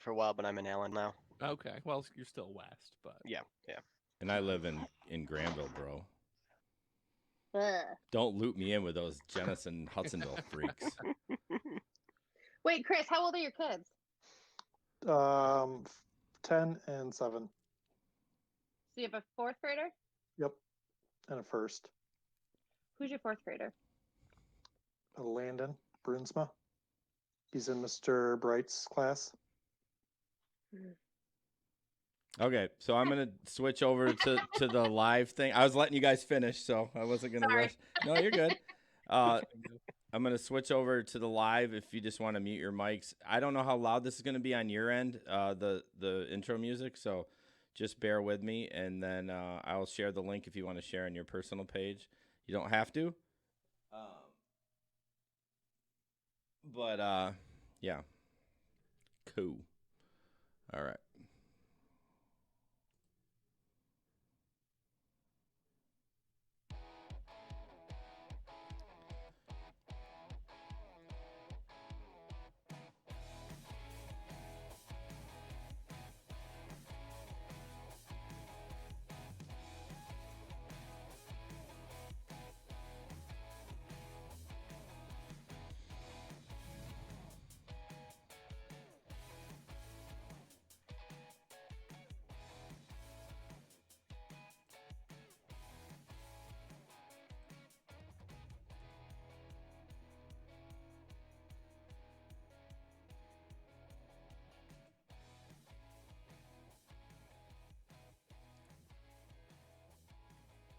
for a while, but I'm in Allen now. Okay, well, you're still west, but Yeah, yeah. And I live in Granville, bro. Ugh. Don't loop me in with those Jenison Hudsonville freaks. Wait, Chris, how old are your kids? 10 and 7. So you have a fourth grader? Yep. And a first. Who's your fourth grader? Landon Brunsma. He's in Mr. Bright's class. Okay, so I'm gonna switch over to the live thing. I was letting you guys finish, so I wasn't gonna Sorry. rush. No, you're good. I'm gonna switch over to the live. If you just want to mute your mics, I don't know how loud this is gonna be on your end. The intro music, so just bear with me, and then I'll share the link if you want to share on your personal page. You don't have to. But yeah, cool. All right.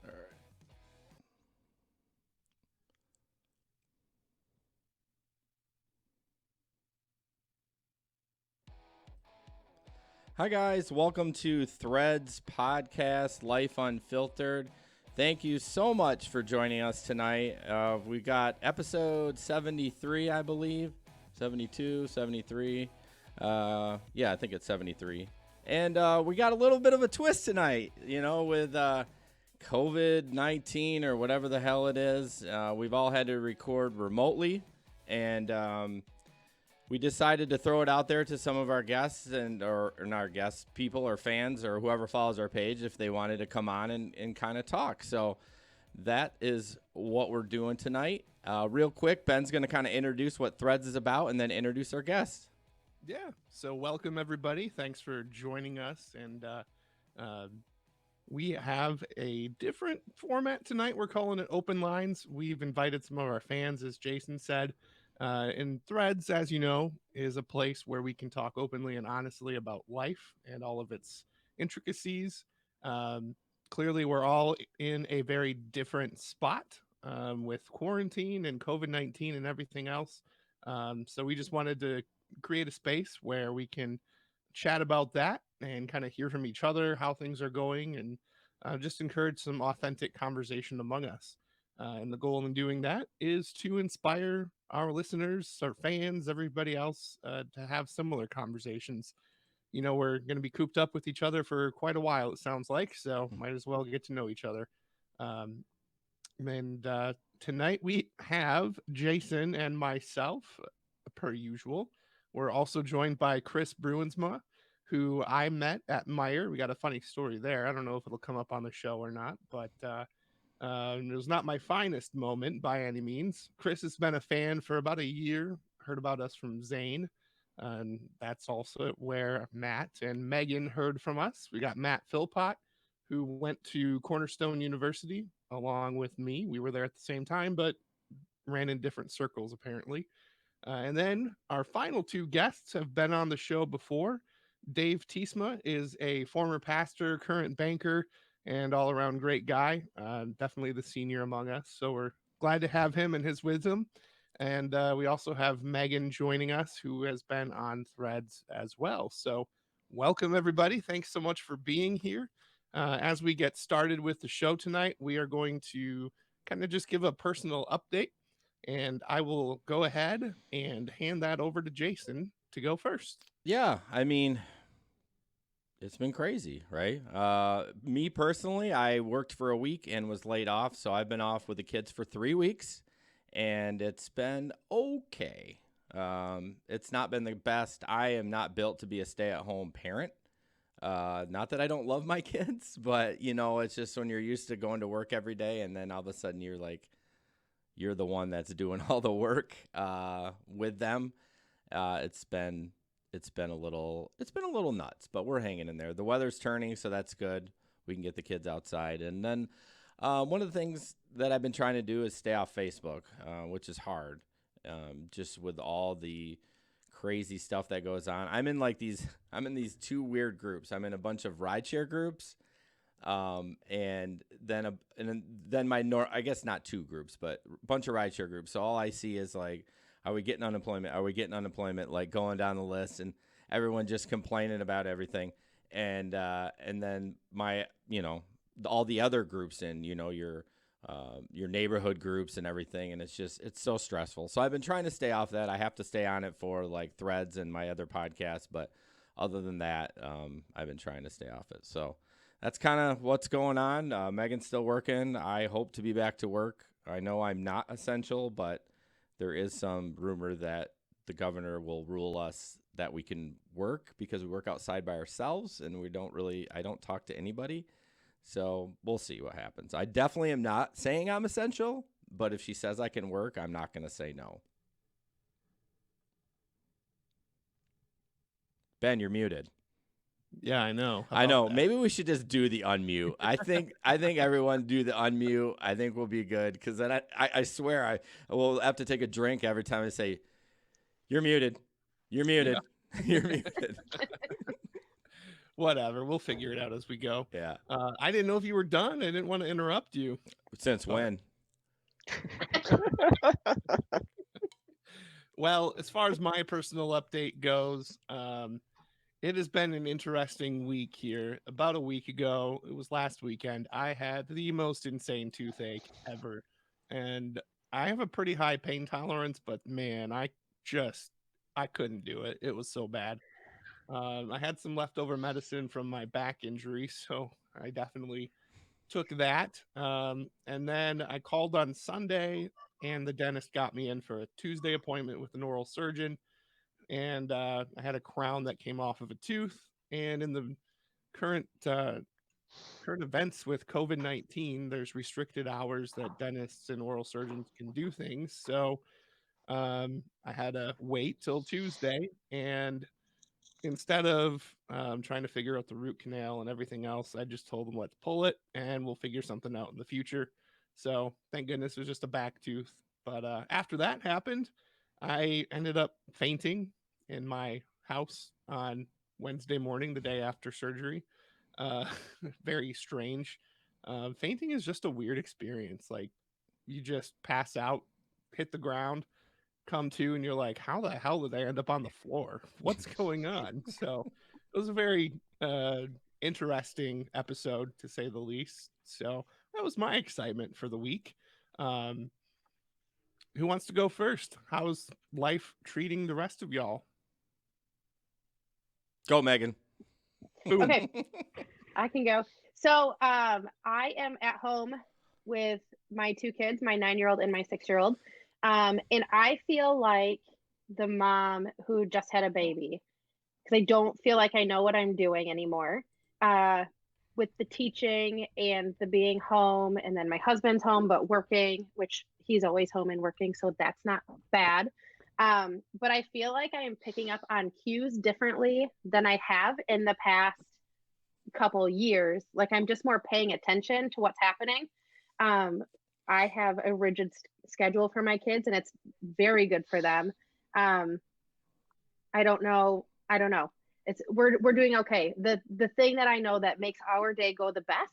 All right. Hi, guys. Welcome to Threads Podcast, Life Unfiltered. Thank you so much for joining us tonight. We got episode 73, I believe. 72, 73. Yeah, I think it's 73. And we got a little bit of a twist tonight, with COVID-19 or whatever the hell it is. We've all had to record remotely, and we decided to throw it out there to some of our guests or not our guests, people or fans or whoever follows our page if they wanted to come on and kind of talk. So that is what we're doing tonight. Real quick, Ben's going to kind of introduce what Threads is about and then introduce our guests. yeah. So welcome everybody. Thanks for joining us, and we have a different format tonight. We're calling it Open Lines. We've invited some of our fans, as Jason said. And Threads, as you know, is a place where we can talk openly and honestly about life and all of its intricacies. Clearly, we're all in a very different spot with quarantine and COVID-19 and everything else. So we just wanted to create a space where we can chat about that and kind of hear from each other how things are going, and just encourage some authentic conversation among us. And the goal in doing that is to inspire our listeners, our fans, everybody else to have similar conversations. We're going to be cooped up with each other for quite a while, it sounds like, so might as well get to know each other. And tonight we have Jason and myself, per usual. We're also joined by Chris Bruinsma, who I met at Meyer. We got a funny story there. I don't know if it'll come up on the show or not, but it was not my finest moment by any means. Chris has been a fan for about a year, heard about us from Zane. And that's also where Matt and Megan heard from us. We got Matt Philpott, who went to Cornerstone University along with me. We were there at the same time, but ran in different circles, apparently. And then our final two guests have been on the show before. Dave Tiesma is a former pastor, current banker, and all around great guy. Definitely the senior among us. So we're glad to have him and his wisdom. And we also have Megan joining us, who has been on Threads as well. So welcome, everybody. Thanks so much for being here. As we get started with the show tonight, we are going to kind of just give a personal update. And I will go ahead and hand that over to Jason to go first. Yeah, I mean, it's been crazy, right? Me personally, I worked for a week and was laid off, so I've been off with the kids for 3 weeks, and it's been okay. It's not been the best. I am not built to be a stay-at-home parent. Not that I don't love my kids, but it's just when you're used to going to work every day and then all of a sudden you're the one that's doing all the work with them. It's been a little nuts, but we're hanging in there. The weather's turning, so that's good. We can get the kids outside. And then one of the things that I've been trying to do is stay off Facebook, which is hard. Just with all the crazy stuff that goes on. I'm in these two weird groups. I'm in a bunch of rideshare groups. And then I guess not two groups, but a bunch of rideshare groups. So all I see is like, are we getting unemployment? Are we getting unemployment? Like going down the list and everyone just complaining about everything. And then all the other groups in, your neighborhood groups and everything. And it's so stressful. So I've been trying to stay off that. I have to stay on it for like Threads and my other podcasts. But other than that, I've been trying to stay off it. So that's kind of what's going on. Megan's still working. I hope to be back to work. I know I'm not essential, but there is some rumor that the governor will rule us that we can work because we work outside by ourselves and I don't talk to anybody. So we'll see what happens. I definitely am not saying I'm essential, but if she says I can work, I'm not going to say no. Ben, you're muted. Yeah, I know. I know. Maybe we should just do the unmute. I think everyone do the unmute. I think we'll be good because then I swear I will have to take a drink every time I say, "You're muted. You're muted. Yeah. You're muted." Whatever. We'll figure it out as we go. Yeah. I didn't know if you were done. I didn't want to interrupt you. Since when? Well, as far as my personal update goes, it has been an interesting week here. About a week ago, it was last weekend, I had the most insane toothache ever. And I have a pretty high pain tolerance, but man, I couldn't do it. It was so bad. I had some leftover medicine from my back injury, so I definitely took that. And then I called on Sunday, and the dentist got me in for a Tuesday appointment with an oral surgeon. And I had a crown that came off of a tooth. And in the current events with COVID-19, there's restricted hours that dentists and oral surgeons can do things. So I had to wait till Tuesday, and instead of trying to figure out the root canal and everything else, I just told them, let's pull it and we'll figure something out in the future. So thank goodness it was just a back tooth. But after that happened, I ended up fainting in my house on Wednesday morning, the day after surgery. Very strange. Fainting is just a weird experience. Like you just pass out, hit the ground, come to, and you're like, how the hell did I end up on the floor? What's going on? So it was a very interesting episode, to say the least. So that was my excitement for the week. Who wants to go first? How's life treating the rest of y'all? Go, Megan. Okay, I can go. So I am at home with my two kids, my 9-year-old and my 6-year-old. And I feel like the mom who just had a baby because I don't feel like I know what I'm doing anymore. With the teaching and the being home, and then my husband's home but working, which he's always home and working, so that's not bad. But I feel like I am picking up on cues differently than I have in the past couple years. Like I'm just more paying attention to what's happening. I have a rigid schedule for my kids, and it's very good for them. I don't know. We're doing okay. The thing that I know that makes our day go the best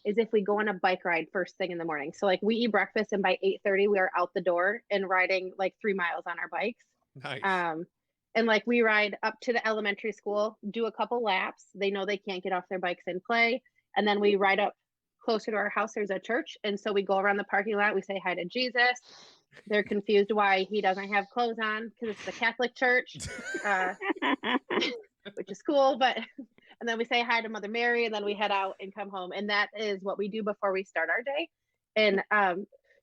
is if we go on a bike ride first thing in the morning. So like we eat breakfast, and by 8:30 we are out the door and riding like 3 miles on our bikes. Nice. And like we ride up to the elementary school, do a couple laps. They know they can't get off their bikes and play. And then we ride up closer to our house. There's a church. And so we go around the parking lot. We say hi to Jesus. They're confused why he doesn't have clothes on because it's the Catholic church, which is cool. But and then we say hi to Mother Mary, and then we head out and come home. And that is what we do before we start our day. And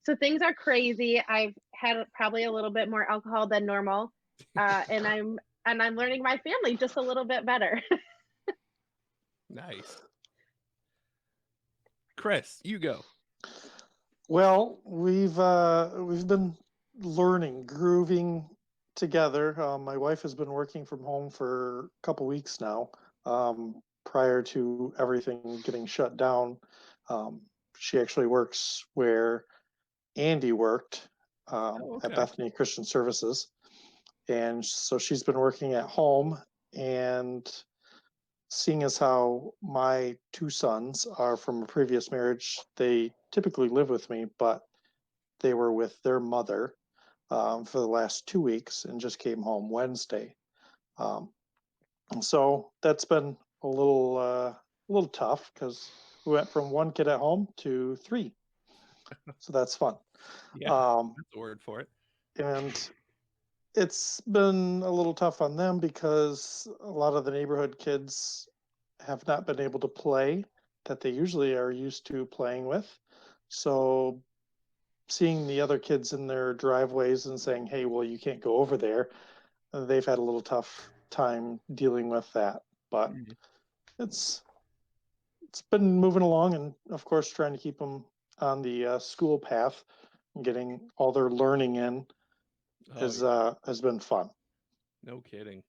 so things are crazy. I've had probably a little bit more alcohol than normal. and I'm learning my family just a little bit better. Nice. Chris, you go. Well, we've been learning, grooving together. My wife has been working from home for a couple weeks now. Prior to everything getting shut down, um, she actually works where Andy worked Oh, at okay. Bethany Christian Services, and so she's been working at home. And seeing as how my two sons are from a previous marriage, they typically live with me, but they were with their mother for the last 2 weeks and just came home Wednesday. Um, and so that's been a little tough because we went from one kid at home to three. So that's fun. Yeah, Um, that's a word for it. and it's been a little tough on them because a lot of the neighborhood kids have not been able to play that they usually are used to playing with. So seeing the other kids in their driveways and saying, "Hey, well, you can't go over there," they've had a little tough time dealing with that. But Mhm. it's it's been moving along, and of course, trying to keep them on the school path and getting all their learning in Oh, yeah. has been fun. No kidding.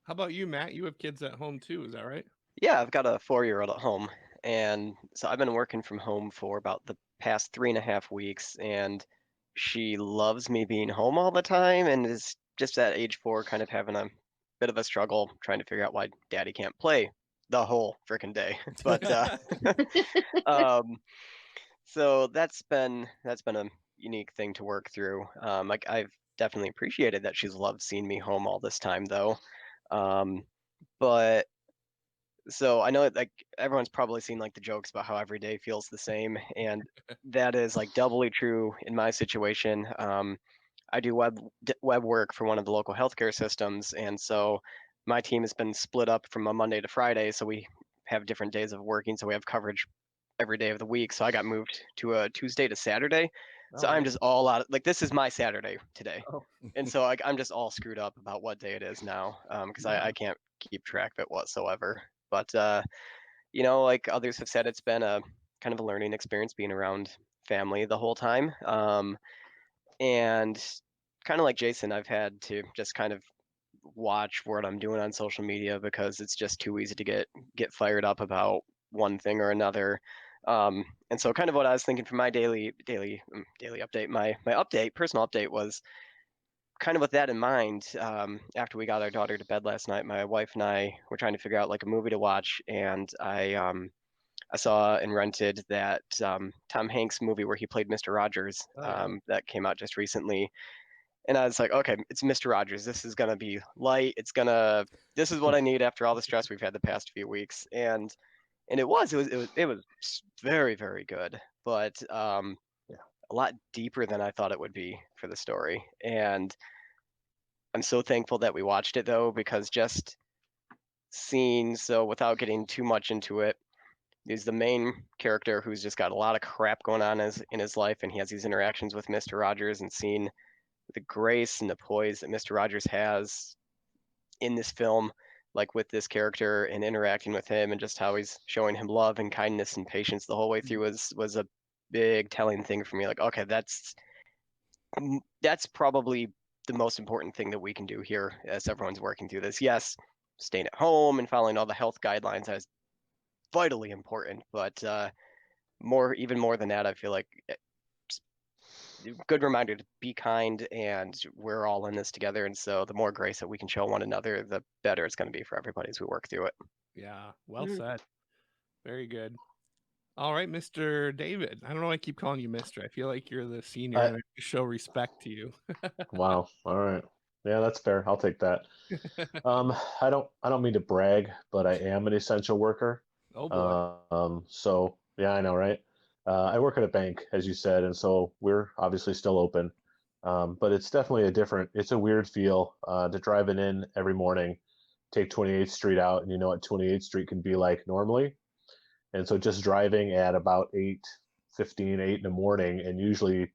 How about you, Matt? You have kids at home too, is that right? Yeah, I've got a 4-year-old at home, and so I've been working from home for about the past 3.5 weeks, and she loves me being home all the time, and is just at age 4, kind of having a bit of a struggle trying to figure out why Daddy can't play the whole freaking day. But um, so that's been a unique thing to work through. Like I've definitely appreciated that she's loved seeing me home all this time, though. Um, but so I know like everyone's probably seen like the jokes about how every day feels the same, and that is like doubly true in my situation. I do web work for one of the local healthcare systems, and so my team has been split up from a Monday to Friday, so we have different days of working, so we have coverage every day of the week. So I got moved to a Tuesday to Saturday, so Oh, I'm man. just all out. Like this is my Saturday today, Oh, and so like I'm just all screwed up about what day it is now, because I yeah. can't keep track of it whatsoever. But like others have said, it's been a kind of a learning experience being around family the whole time. And kind of like Jason, I've had to just kind of watch what I'm doing on social media because it's just too easy to get fired up about one thing or another. And so kind of what I was thinking for my daily update, my update, personal update was kind of with that in mind. After we got our daughter to bed last night, my wife and I were trying to figure out like a movie to watch, and I saw and rented that Tom Hanks movie where he played Mr. Rogers, Oh, yeah. that came out just recently. And I was like, okay, it's Mr. Rogers. This is gonna be light. This is what I need after all the stress we've had the past few weeks. And it was very, very good, but Yeah. a lot deeper than I thought it would be for the story. And I'm so thankful that we watched it though, because just seeing, so without getting too much into it, he's the main character who's just got a lot of crap going on in his life, and he has these interactions with Mr. Rogers, and seeing the grace and the poise that Mr. Rogers has in this film, like with this character and interacting with him, and just how he's showing him love and kindness and patience the whole way through was a big telling thing for me. Like, okay, that's probably the most important thing that we can do here as everyone's working through this. Yes, staying at home and following all the health guidelines is vitally important, but even more than that, I feel like good reminder to be kind, and we're all in this together. And so the more grace that we can show one another, the better it's going to be for everybody as we work through it. Yeah. Well said. Very good. All right, Mr. David. I don't know why I keep calling you Mr. I feel like you're the senior I and I show respect to you. Wow. All right. Yeah, that's fair. I'll take that. I don't mean to brag, but I am an essential worker. Oh boy. So yeah, I know, right? I work at a bank, as you said, and so we're obviously still open. But it's definitely it's a weird feel to driving in every morning, take 28th Street out, and you know what 28th Street can be like normally. And so just driving at about 8:15, 8 in the morning, and usually,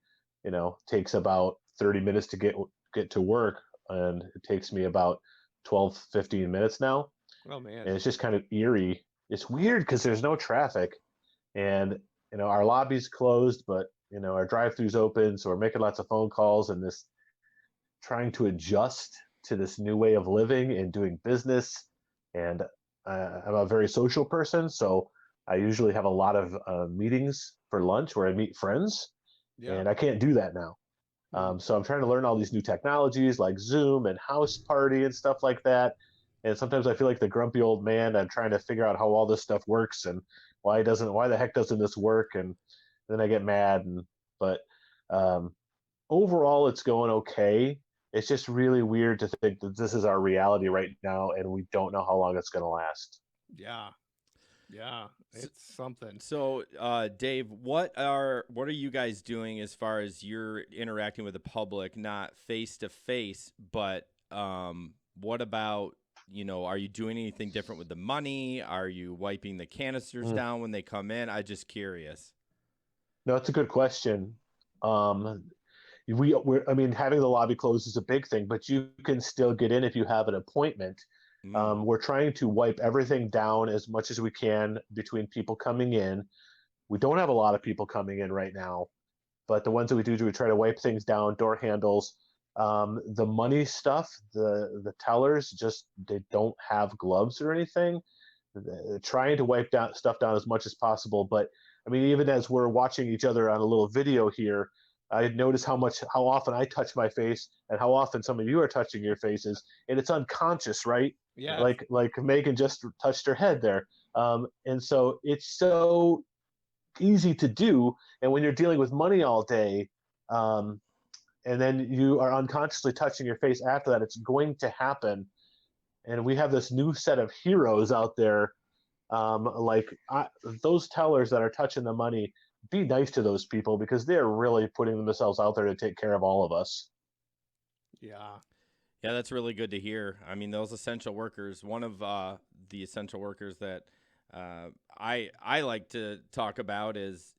takes about 30 minutes to get to work. and it takes me about 12, 15 minutes now. Oh man. And it's just kind of eerie. It's weird because there's no traffic, and our lobby's closed, but our drive-through's open, so we're making lots of phone calls and this trying to adjust to this new way of living and doing business. And I'm a very social person, so I usually have a lot of meetings for lunch where I meet friends, Yeah. and I can't do that now. So I'm trying to learn all these new technologies like Zoom and House Party and stuff like that. And sometimes I feel like the grumpy old man. I'm trying to figure out how all this stuff works and why the heck doesn't this work? And then I get mad. But um, overall, it's going okay. It's just really weird to think that this is our reality right now, and we don't know how long it's going to last. Yeah. Yeah. It's something. So, Dave, what are you guys doing as far as you're interacting with the public, not face to face, but what about, are you doing anything different with the money? Are you wiping the canisters Mm. down when they come in? I'm just curious. No, that's a good question. Um, I mean, having the lobby closed is a big thing, but you can still get in if you have an appointment. Mm. We're trying to wipe everything down as much as we can between people coming in. We don't have a lot of people coming in right now, but the ones that we do, we try to wipe things down, door handles. The money stuff, the tellers just they don't have gloves or anything. They're trying to wipe down stuff down as much as possible, but I mean, even as we're watching each other on a little video here, I notice how often I touch my face and how often some of you are touching your faces, and it's unconscious, right? Yeah. Like Megan just touched her head there, and so it's so easy to do. And when you're dealing with money all day, um, and then you are unconsciously touching your face after that, it's going to happen. And we have this new set of heroes out there, those tellers that are touching the money. Be nice to those people because they're really putting themselves out there to take care of all of us. Yeah. Yeah, that's really good to hear. I mean, those essential workers, one of the essential workers that I like to talk about is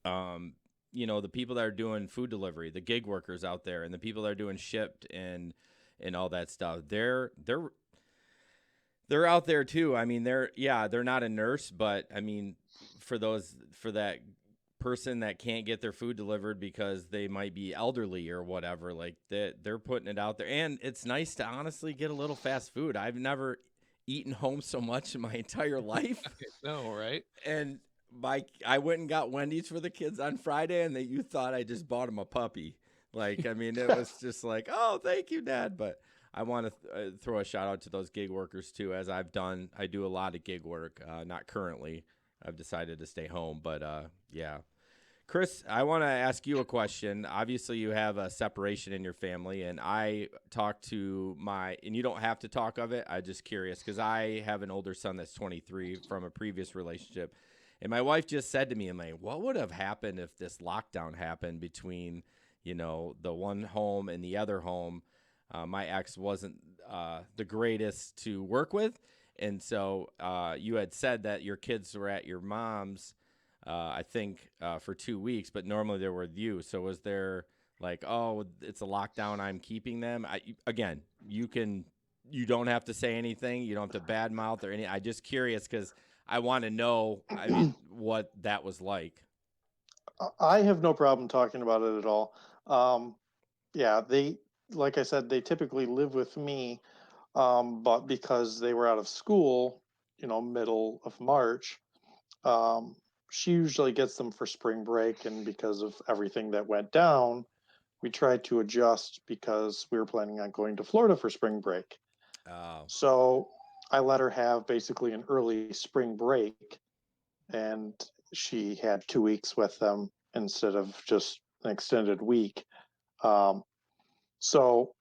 um, the people that are doing food delivery, the gig workers out there, and the people that are doing shipped and all that stuff. They're out there too. I mean, they're not a nurse, but I mean, for that person that can't get their food delivered because they might be elderly or whatever, like they're putting it out there. And it's nice to honestly get a little fast food. I've never eaten home so much in my entire life. No, right? And I went and got Wendy's for the kids on Friday, and you thought I just bought them a puppy. Like, I mean, it was just like, oh, thank you, Dad. But I want to throw a shout out to those gig workers too, as I've done. I do a lot of gig work, not currently. I've decided to stay home, but yeah. Chris, I want to ask you a question. Obviously, you have a separation in your family, and I talked to and you don't have to talk of it. I'm just curious because I have an older son that's 23 from a previous relationship. And my wife just said to me, I'm like, what would have happened if this lockdown happened between, the one home and the other home? My ex wasn't the greatest to work with. And so you had said that your kids were at your mom's, I think, for 2 weeks, but normally they were with you. So was there like, oh, it's a lockdown, I'm keeping them? Again, you don't have to say anything. You don't have to badmouth or any. I'm just curious because I want to know, I mean, what that was like. I have no problem talking about it at all. Yeah, like I said, they typically live with me, but because they were out of school, middle of March, um, she usually gets them for spring break. And because of everything that went down, we tried to adjust because we were planning on going to Florida for spring break. Oh, So I let her have basically an early spring break, and she had 2 weeks with them instead of just an extended week. Um, so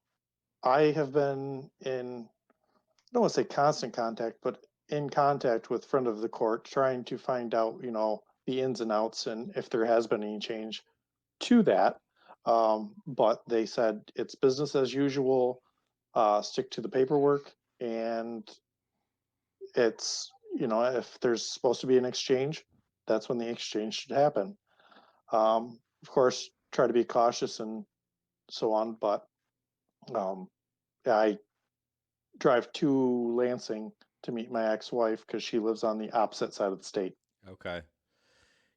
I have been in, I don't want to say constant contact, but in contact with friend of the court, trying to find out, the ins and outs and if there has been any change to that. But they said it's business as usual, stick to the paperwork, and it's, if there's supposed to be an exchange, that's when the exchange should happen. Of course, try to be cautious and so on, but Yeah, I drive to Lansing to meet my ex-wife because she lives on the opposite side of the state. Okay.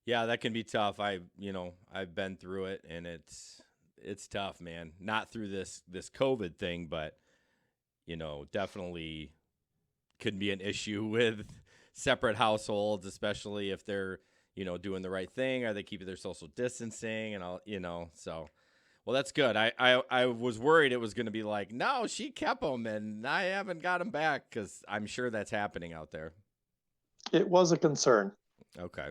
Yeah, that can be tough. I've been through it, and it's tough, man. Not through this COVID thing, but definitely could be an issue with separate households, especially if they're doing the right thing. Are they keeping their social distancing and all? So. Well, that's good. I was worried it was going to be like, no, she kept them, and I haven't got them back, because I'm sure that's happening out there. It was a concern Okay.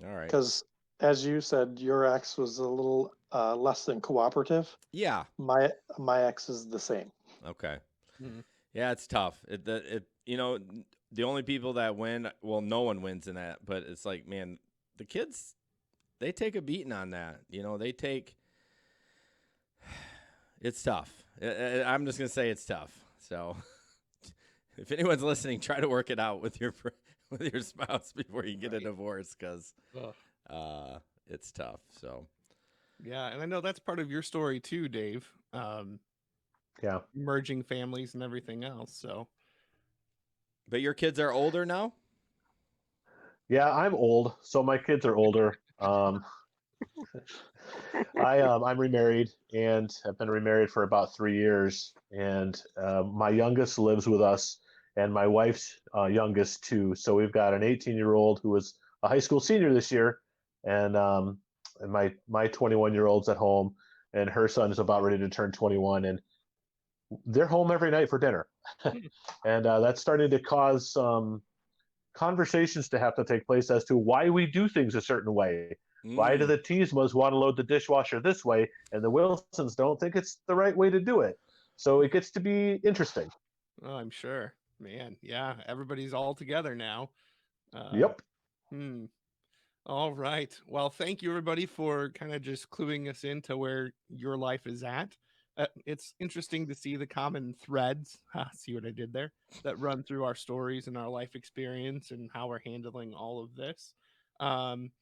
All right. because, as you said, your ex was a little less than cooperative. Yeah. My ex is the same. Okay. Mhm. Yeah, it's tough. The only people that win, well, no one wins in that, but it's like, man, the kids, they take a beating on that. It's tough. I'm just gonna say it's tough. So, if anyone's listening, try to work it out with your spouse before you get a divorce, because it's tough. So, Yeah, and I know that's part of your story too, Dave. Yeah. Merging families and everything else. So, but your kids are older now. Yeah, I'm old, so my kids are older. I'm remarried and have been remarried for about 3 years, and my youngest lives with us, and my wife's youngest too. So we've got an 18-year-old who was a high school senior this year, and my 21-year-old's at home, and her son is about ready to turn 21, and they're home every night for dinner, and that's starting to cause some conversations to have to take place as to why we do things a certain way. Why do the Teasmas want to load the dishwasher this way, and the Wilsons don't think it's the right way to do it? So it gets to be interesting. oh, I'm sure, man. Yeah, everybody's all together now. Yep. Hmm. All right. Well, thank you everybody for kind of just cluing us into where your life is at. It's interesting to see the common threads. See what I did there? That run through our stories and our life experience and how we're handling all of this. Um,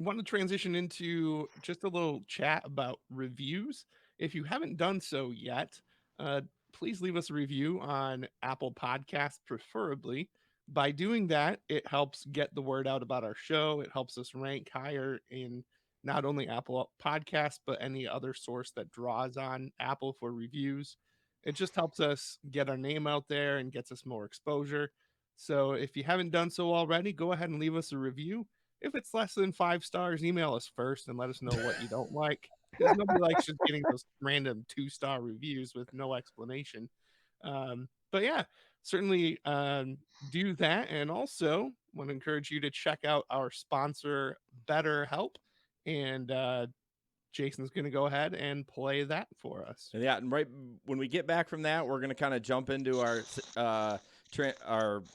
Want to transition into just a little chat about reviews. If you haven't done so yet, uh, please leave us a review on Apple Podcasts, preferably. By doing that, it helps get the word out about our show. It helps us rank higher in not only Apple Podcasts, but any other source that draws on Apple for reviews. It just helps us get our name out there and gets us more exposure. So if you haven't done so already, go ahead and leave us a review. If it's less than 5 stars, email us first and let us know what you don't like, because nobody likes just getting those random 2-star reviews with no explanation. But yeah, certainly do that. And also want to encourage you to check out our sponsor, BetterHelp. And Jason's going to go ahead and play that for us. And yeah, and right when we get back from that, we're going to kind of jump into our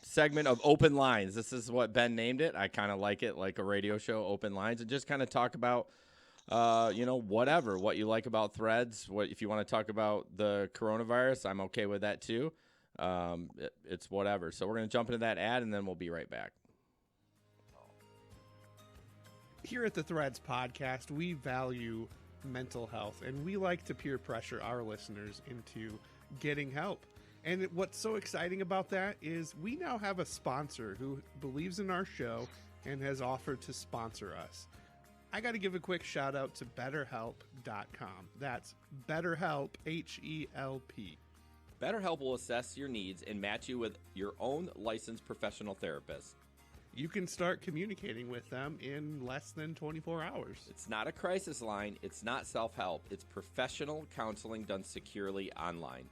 segment of open lines. This is what Ben named it. I kind of like it, like a radio show, open lines, and just kind of talk about, whatever, what you like about Threads. What if you want to talk about the coronavirus? I'm okay with that too. It's whatever. So we're going to jump into that ad, and then we'll be right back. Here at the Threads podcast, we value mental health, and we like to peer pressure our listeners into getting help. And what's so exciting about that is we now have a sponsor who believes in our show and has offered to sponsor us. I got to give a quick shout out to BetterHelp.com. That's BetterHelp, H-E-L-P. BetterHelp will assess your needs and match you with your own licensed professional therapist. You can start communicating with them in less than 24 hours. It's not a crisis line. It's not self-help. It's professional counseling done securely online.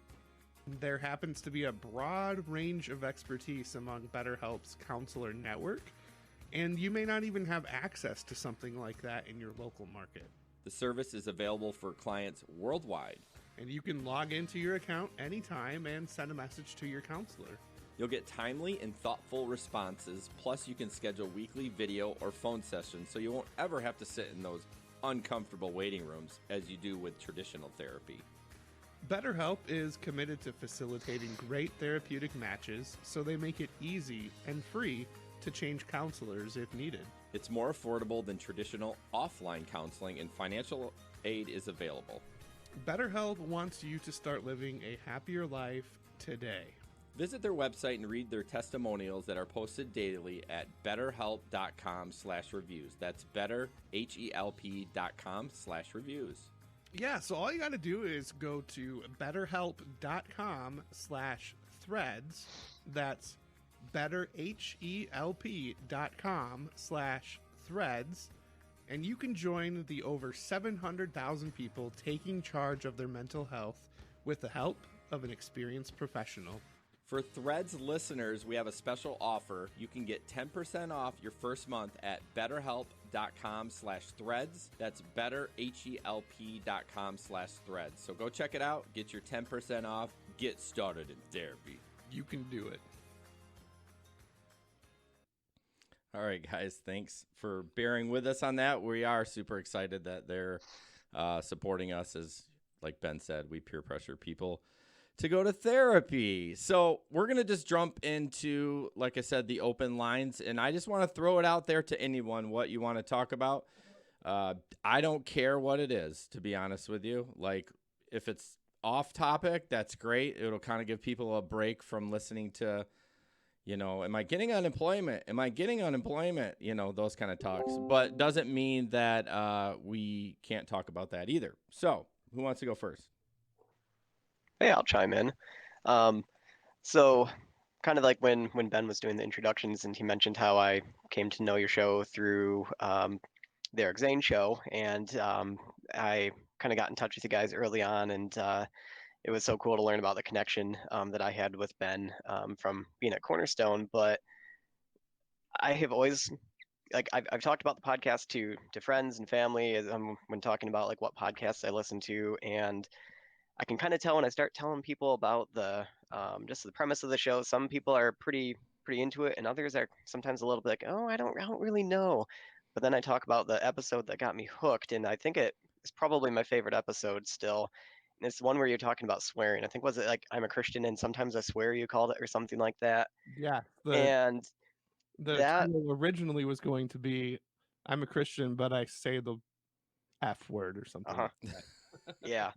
There happens to be a broad range of expertise among BetterHelp's counselor network, and you may not even have access to something like that in your local market. The service is available for clients worldwide. And you can log into your account anytime and send a message to your counselor. You'll get timely and thoughtful responses, plus you can schedule weekly video or phone sessions so you won't ever have to sit in those uncomfortable waiting rooms as you do with traditional therapy. BetterHelp is committed to facilitating great therapeutic matches, so they make it easy and free to change counselors if needed. It's more affordable than traditional offline counseling, and financial aid is available. BetterHelp wants you to start living a happier life today. Visit their website and read their testimonials that are posted daily at betterhelp.com/reviews. That's betterhelp.com/reviews. Yeah, so all you got to do is go to betterhelp.com/threads. That's betterhelp.com/threads. And you can join the over 700,000 people taking charge of their mental health with the help of an experienced professional. For Threads listeners, we have a special offer. You can get 10% off your first month at betterhelp.com/threads. That's betterhelp.com/threads. So go check it out. Get your 10% off. Get started in therapy. You can do it. All right, guys. Thanks for bearing with us on that. We are super excited that they're supporting us. As like Ben said, we peer pressure people to go to therapy. So we're going to just jump into, like I said, the open lines. And I just want to throw it out there to anyone what you want to talk about. I don't care what it is, to be honest with you. Like, if it's off topic, that's great. It'll kind of give people a break from listening to, you know, am I getting unemployment? Am I getting unemployment? You know, those kind of talks. But doesn't mean that we can't talk about that either. So who wants to go first? Hey, I'll chime in. So kind of like when Ben was doing the introductions and he mentioned how I came to know your show through the Eric Zane show, and I kind of got in touch with you guys early on, and it was so cool to learn about the connection that I had with Ben from being at Cornerstone. But I have always I've talked about the podcast to friends and family when talking about like what podcasts I listen to, and I can kind of tell when I start telling people about the just the premise of the show. Some people are pretty into it, and others are sometimes a little bit like, oh, I don't really know. But then I talk about the episode that got me hooked, and I think it is probably my favorite episode still. And it's the one where you're talking about swearing. I think was it like I'm a Christian and sometimes I swear you called it or something like that. Yeah, And the that title originally was going to be I'm a Christian, but I say the F word or something uh-huh, like that. yeah.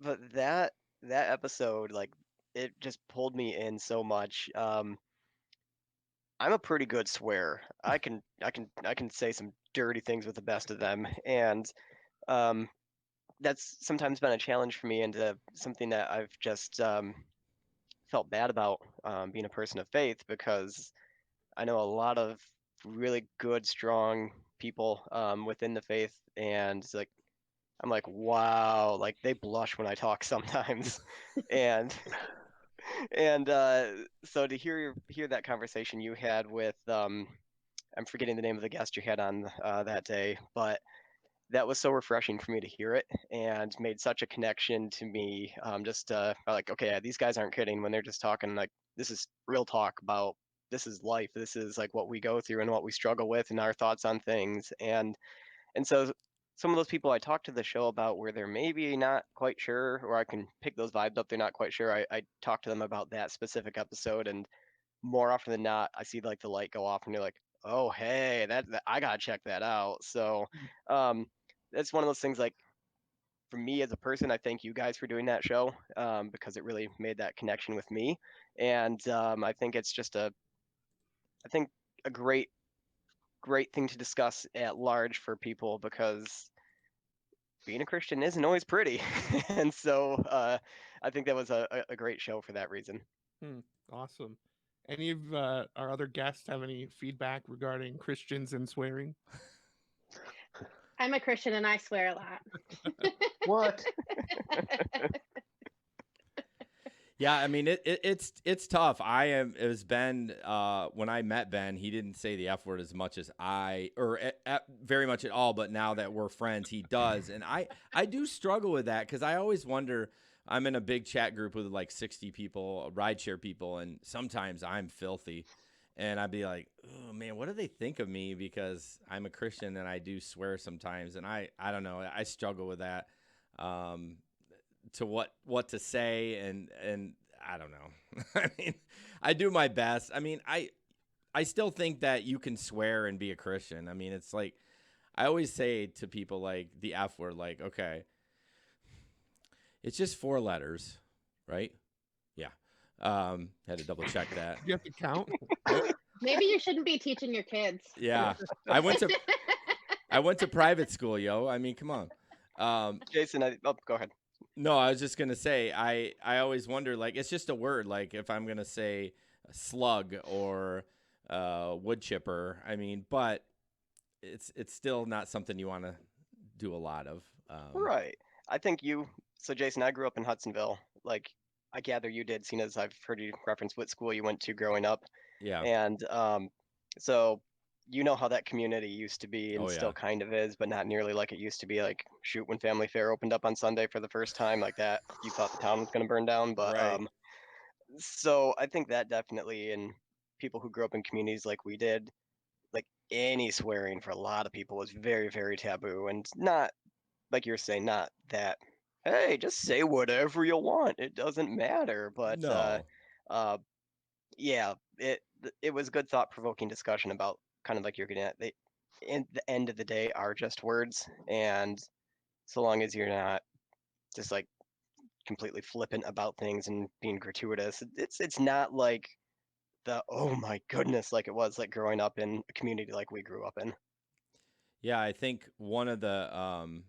But that episode, like, it just pulled me in so much. I'm a pretty good swearer. I can say some dirty things with the best of them, and um, that's sometimes been a challenge for me, and something that I've just felt bad about being a person of faith, because I know a lot of really good, strong people within the faith, and it's like I'm like, wow, like they blush when I talk sometimes, and and so to hear that conversation you had with I'm forgetting the name of the guest you had on that day, but that was so refreshing for me to hear it and made such a connection to me. Just like, okay, yeah, these guys aren't kidding when they're just talking like this is real talk about this is life. This is like what we go through and what we struggle with and our thoughts on things. And so some of those people I talked to the show about where they're maybe not quite sure, or I can pick those vibes up, they're not quite sure. I talk to them about that specific episode, and more often than not, I see like the light go off, and they're like, "Oh, hey, that I gotta check that out." So, um, that's one of those things. Like for me as a person, I thank you guys for doing that show because it really made that connection with me, and I think it's just I think a great thing to discuss at large for people because being a Christian isn't always pretty, and so I think that was a great show for that reason. Awesome. Any of our other guests have any feedback regarding Christians and swearing? I'm a Christian and I swear a lot. What? Yeah, I mean it's tough. It was Ben. When I met Ben, he didn't say the F word as much as very much at all. But now that we're friends, he does, and I do struggle with that because I always wonder. I'm in a big chat group with like 60 people, rideshare people, and sometimes I'm filthy, and I'd be like, oh man, what do they think of me because I'm a Christian and I do swear sometimes, and I don't know, I struggle with that. To what to say and I don't know. I mean, I do my best. I mean, I still think that you can swear and be a Christian. I mean, it's like I always say to people like the F word, like, okay, It's just 4 letters, right? Yeah. Had to double check that. You have to count. Maybe you shouldn't be teaching your kids. Yeah. I went to private school, yo. I mean, come on. Jason, go ahead. No, I was just gonna say I always wonder, like, it's just a word. Like if I'm gonna say slug or wood chipper, I mean, but it's still not something you want to do a lot of. Right. I think so Jason, I grew up in Hudsonville. Like, I gather you did, seeing as I've heard you reference what school you went to growing up. Yeah. And so you know how that community used to be and Oh still yeah. kind of is, but not nearly like it used to be. Like, shoot, when Family Fair opened up on Sunday for the first time, like that, you thought the town was going to burn down. But Right. so I think that definitely, and people who grew up in communities like we did, like any swearing for a lot of people was very, very taboo, and not like you're saying, not that, hey, just say whatever you want, it doesn't matter. But No. uh, yeah, it was good thought provoking discussion about kind of like you're getting at. They, in the end of the day, are just words, and so long as you're not just like completely flippant about things and being gratuitous, it's not like the oh my goodness like it was like growing up in a community like we grew up in. Yeah, I think one of the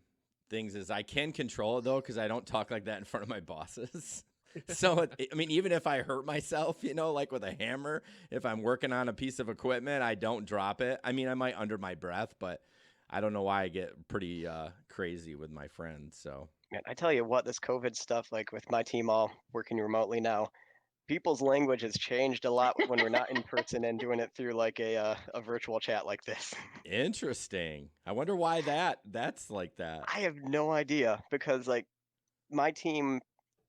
things is I can control it though because I don't talk like that in front of my bosses. So I mean, even if I hurt myself, like with a hammer, if I'm working on a piece of equipment, I don't drop it. I mean, I might under my breath, but I don't know why I get pretty crazy with my friends. So Man, I tell you what, this COVID stuff, like with my team all working remotely now, people's language has changed a lot when we're not in person and doing it through like a virtual chat like this. interesting. I wonder why that's like that. I have no idea because like my team,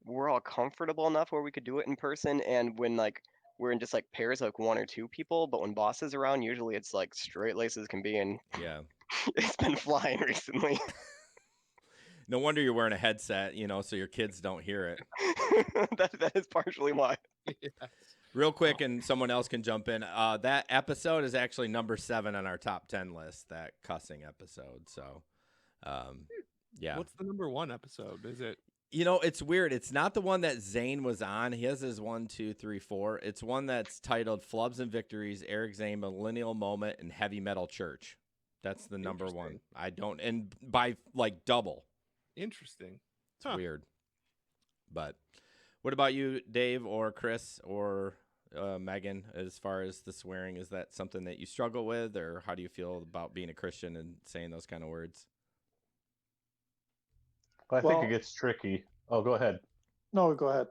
we're all comfortable enough where we could do it in person, and when like we're in just like pairs of like 1 or 2 people, but when boss is around, usually it's like straight laces can be, and Yeah. it's been flying recently. No wonder you're wearing a headset, so your kids don't hear it. That is partially why. Yes. Real quick, and someone else can jump in. That episode is actually number 7 on our top 10 list. That cussing episode. So, yeah. What's the number 1 episode? Is it? It's weird. It's not the one that Zane was on. He has his 1, 2, 3, 4. It's one that's titled "Flubs and Victories: Eric Zane Millennial Moment in Heavy Metal Church." That's the number 1. Interesting. I don't, and by like double. Interesting. It's weird. But what about you, Dave or Chris or Megan, as far as the swearing? Is that something that you struggle with, or how do you feel about being a Christian and saying those kind of words? I think Well- it gets tricky. Oh, go ahead. No, go ahead.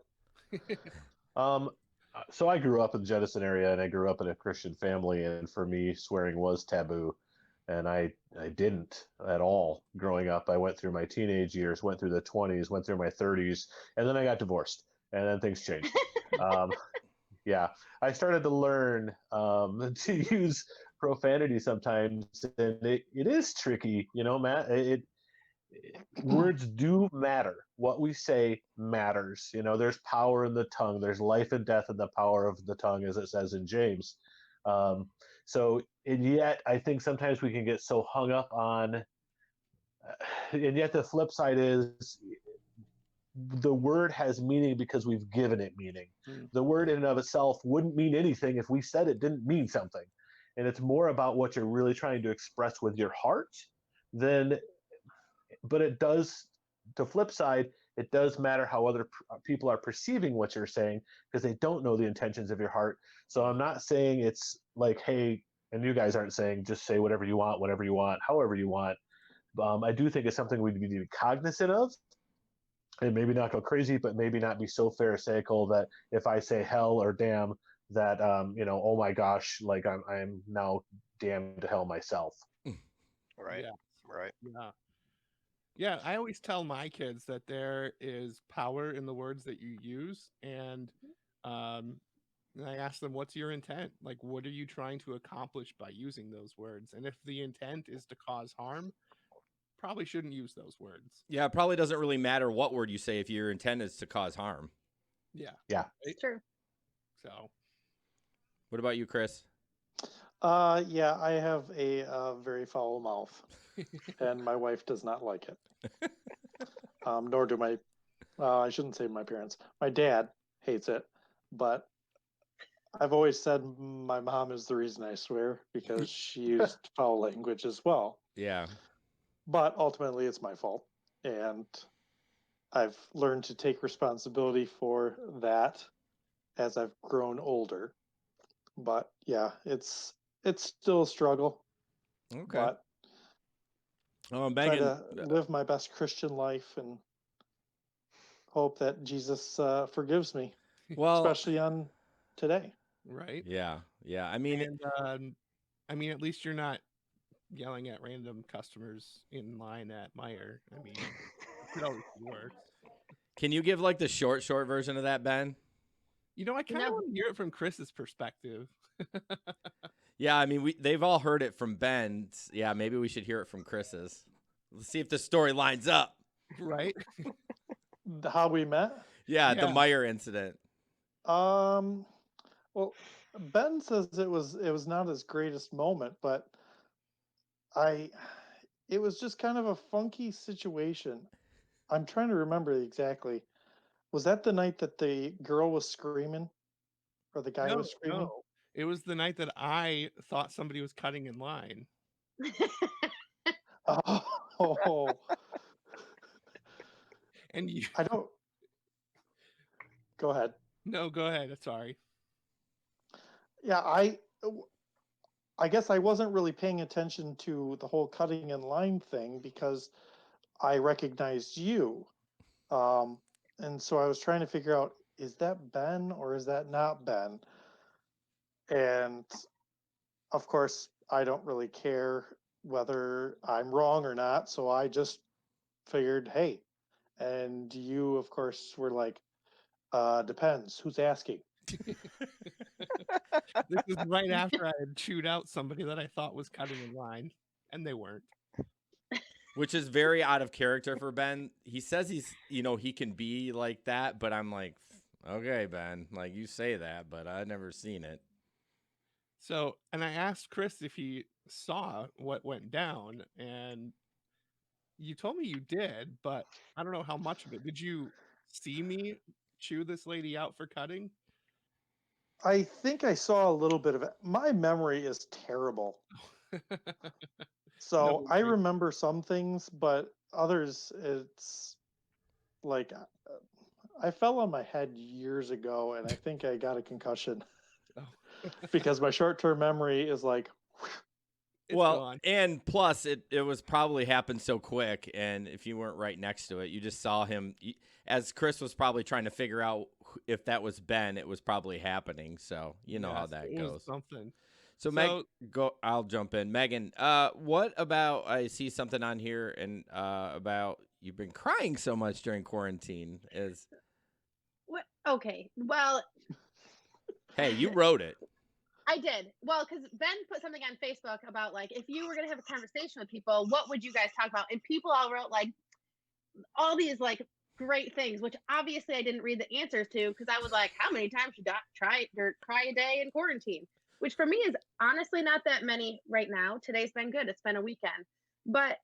So I grew up in the Jedison area, and I grew up in a Christian family, and for me, swearing was taboo, and I didn't at all growing up. I went through my teenage years, went through the 20s, went through my 30s, and then I got divorced, and then things changed. Yeah, I started to learn to use profanity sometimes, and it is tricky, Matt. Words do matter. What we say matters. There's power in the tongue. There's life and death in the power of the tongue, as it says in James. And yet I think sometimes we can get so hung up on, and yet the flip side is the word has meaning because we've given it meaning. The word in and of itself wouldn't mean anything if we said it didn't mean something. And it's more about what you're really trying to express with your heart than, but it does, the flip side, it does matter how other people are perceiving what you're saying because they don't know the intentions of your heart. So I'm not saying it's like, hey, and you guys aren't saying just say whatever you want, whatever you want, however you want. I do think it's something we need to be cognizant of, and maybe not go crazy, but maybe not be so pharisaical that if I say hell or damn, that oh my gosh, like I'm now damned to hell myself. Right. Yeah. Right. Yeah. Yeah, I always tell my kids that there is power in the words that you use, and I ask them, "What's your intent? Like, what are you trying to accomplish by using those words?" And if the intent is to cause harm, probably shouldn't use those words. Yeah, it probably doesn't really matter what word you say if your intent is to cause harm. Yeah. Yeah. It's true. So, What about you, Chris? Yeah, I have a very foul mouth, and my wife does not like it. Nor do my I shouldn't say my parents. My dad hates it, but I've always said my mom is the reason I swear because she used foul language as well. Yeah. But ultimately, it's my fault. And I've learned to take responsibility for that as I've grown older. But yeah, it's still a struggle, Okay. but try Megan, to live my best Christian life and hope that Jesus forgives me, well, especially on today. Right. yeah, yeah. I mean, And I mean, at least you're not yelling at random customers in line at Meyer. I mean, it could always be worse. can you give like the short version of that, Ben? You know, I kind of No. want to hear it from Chris's perspective. Yeah, I mean, they've all heard it from Ben's. Yeah, maybe we should hear it from Chris's. Let's see if the story lines up. Right? How we met? Yeah, the Yeah. Meyer incident. Um, well, Ben says it was not his greatest moment, but I it was just kind of a funky situation. I'm trying to remember exactly. Was that the night that the girl was screaming or the guy No, was screaming? no. It was the night that I thought somebody was cutting in line. Oh, And you I don't. Go ahead. No, go ahead. Sorry. Yeah, I guess I wasn't really paying attention to the whole cutting in line thing because I recognized you. Um, and so I was trying to figure out, is that Ben or is that not Ben? And of course, I don't really care whether I'm wrong or not. So I just figured, hey, and you, of course, were like, depends who's asking. This is right after I had chewed out somebody that I thought was cutting in line, and they weren't. Which is very out of character for Ben. He says he can be like that, but I'm like, okay, Ben, like you say that, but I've never seen it. So, and I asked Chris if he saw what went down, and you told me you did, but I don't know how much of it. Did you see me chew this lady out for cutting? I think I saw a little bit of it. My memory is terrible. No So I worries. remember some things, but others, it's like I fell on my head years ago and I think I got a concussion Oh, because my short term memory is like, it's Well, gone. and plus it was probably happened so quick, and if you weren't right next to it, you just saw him as Chris was probably trying to figure out if that was Ben. It was probably happening, so you know how Yes, that it was goes. something. So So, go. I'll jump in. Megan, what about? I see something on here and about you've been crying so much during quarantine. Is What? Okay. Well, hey, you wrote it. I did. Well, because Ben put something on Facebook about like if you were gonna have a conversation with people, what would you guys talk about? And people all wrote like all these like great things, which obviously I didn't read the answers to because I was like, how many times should I try or cry a day in quarantine? Which for me is honestly not that many right now. Today's been good. It's been a weekend, but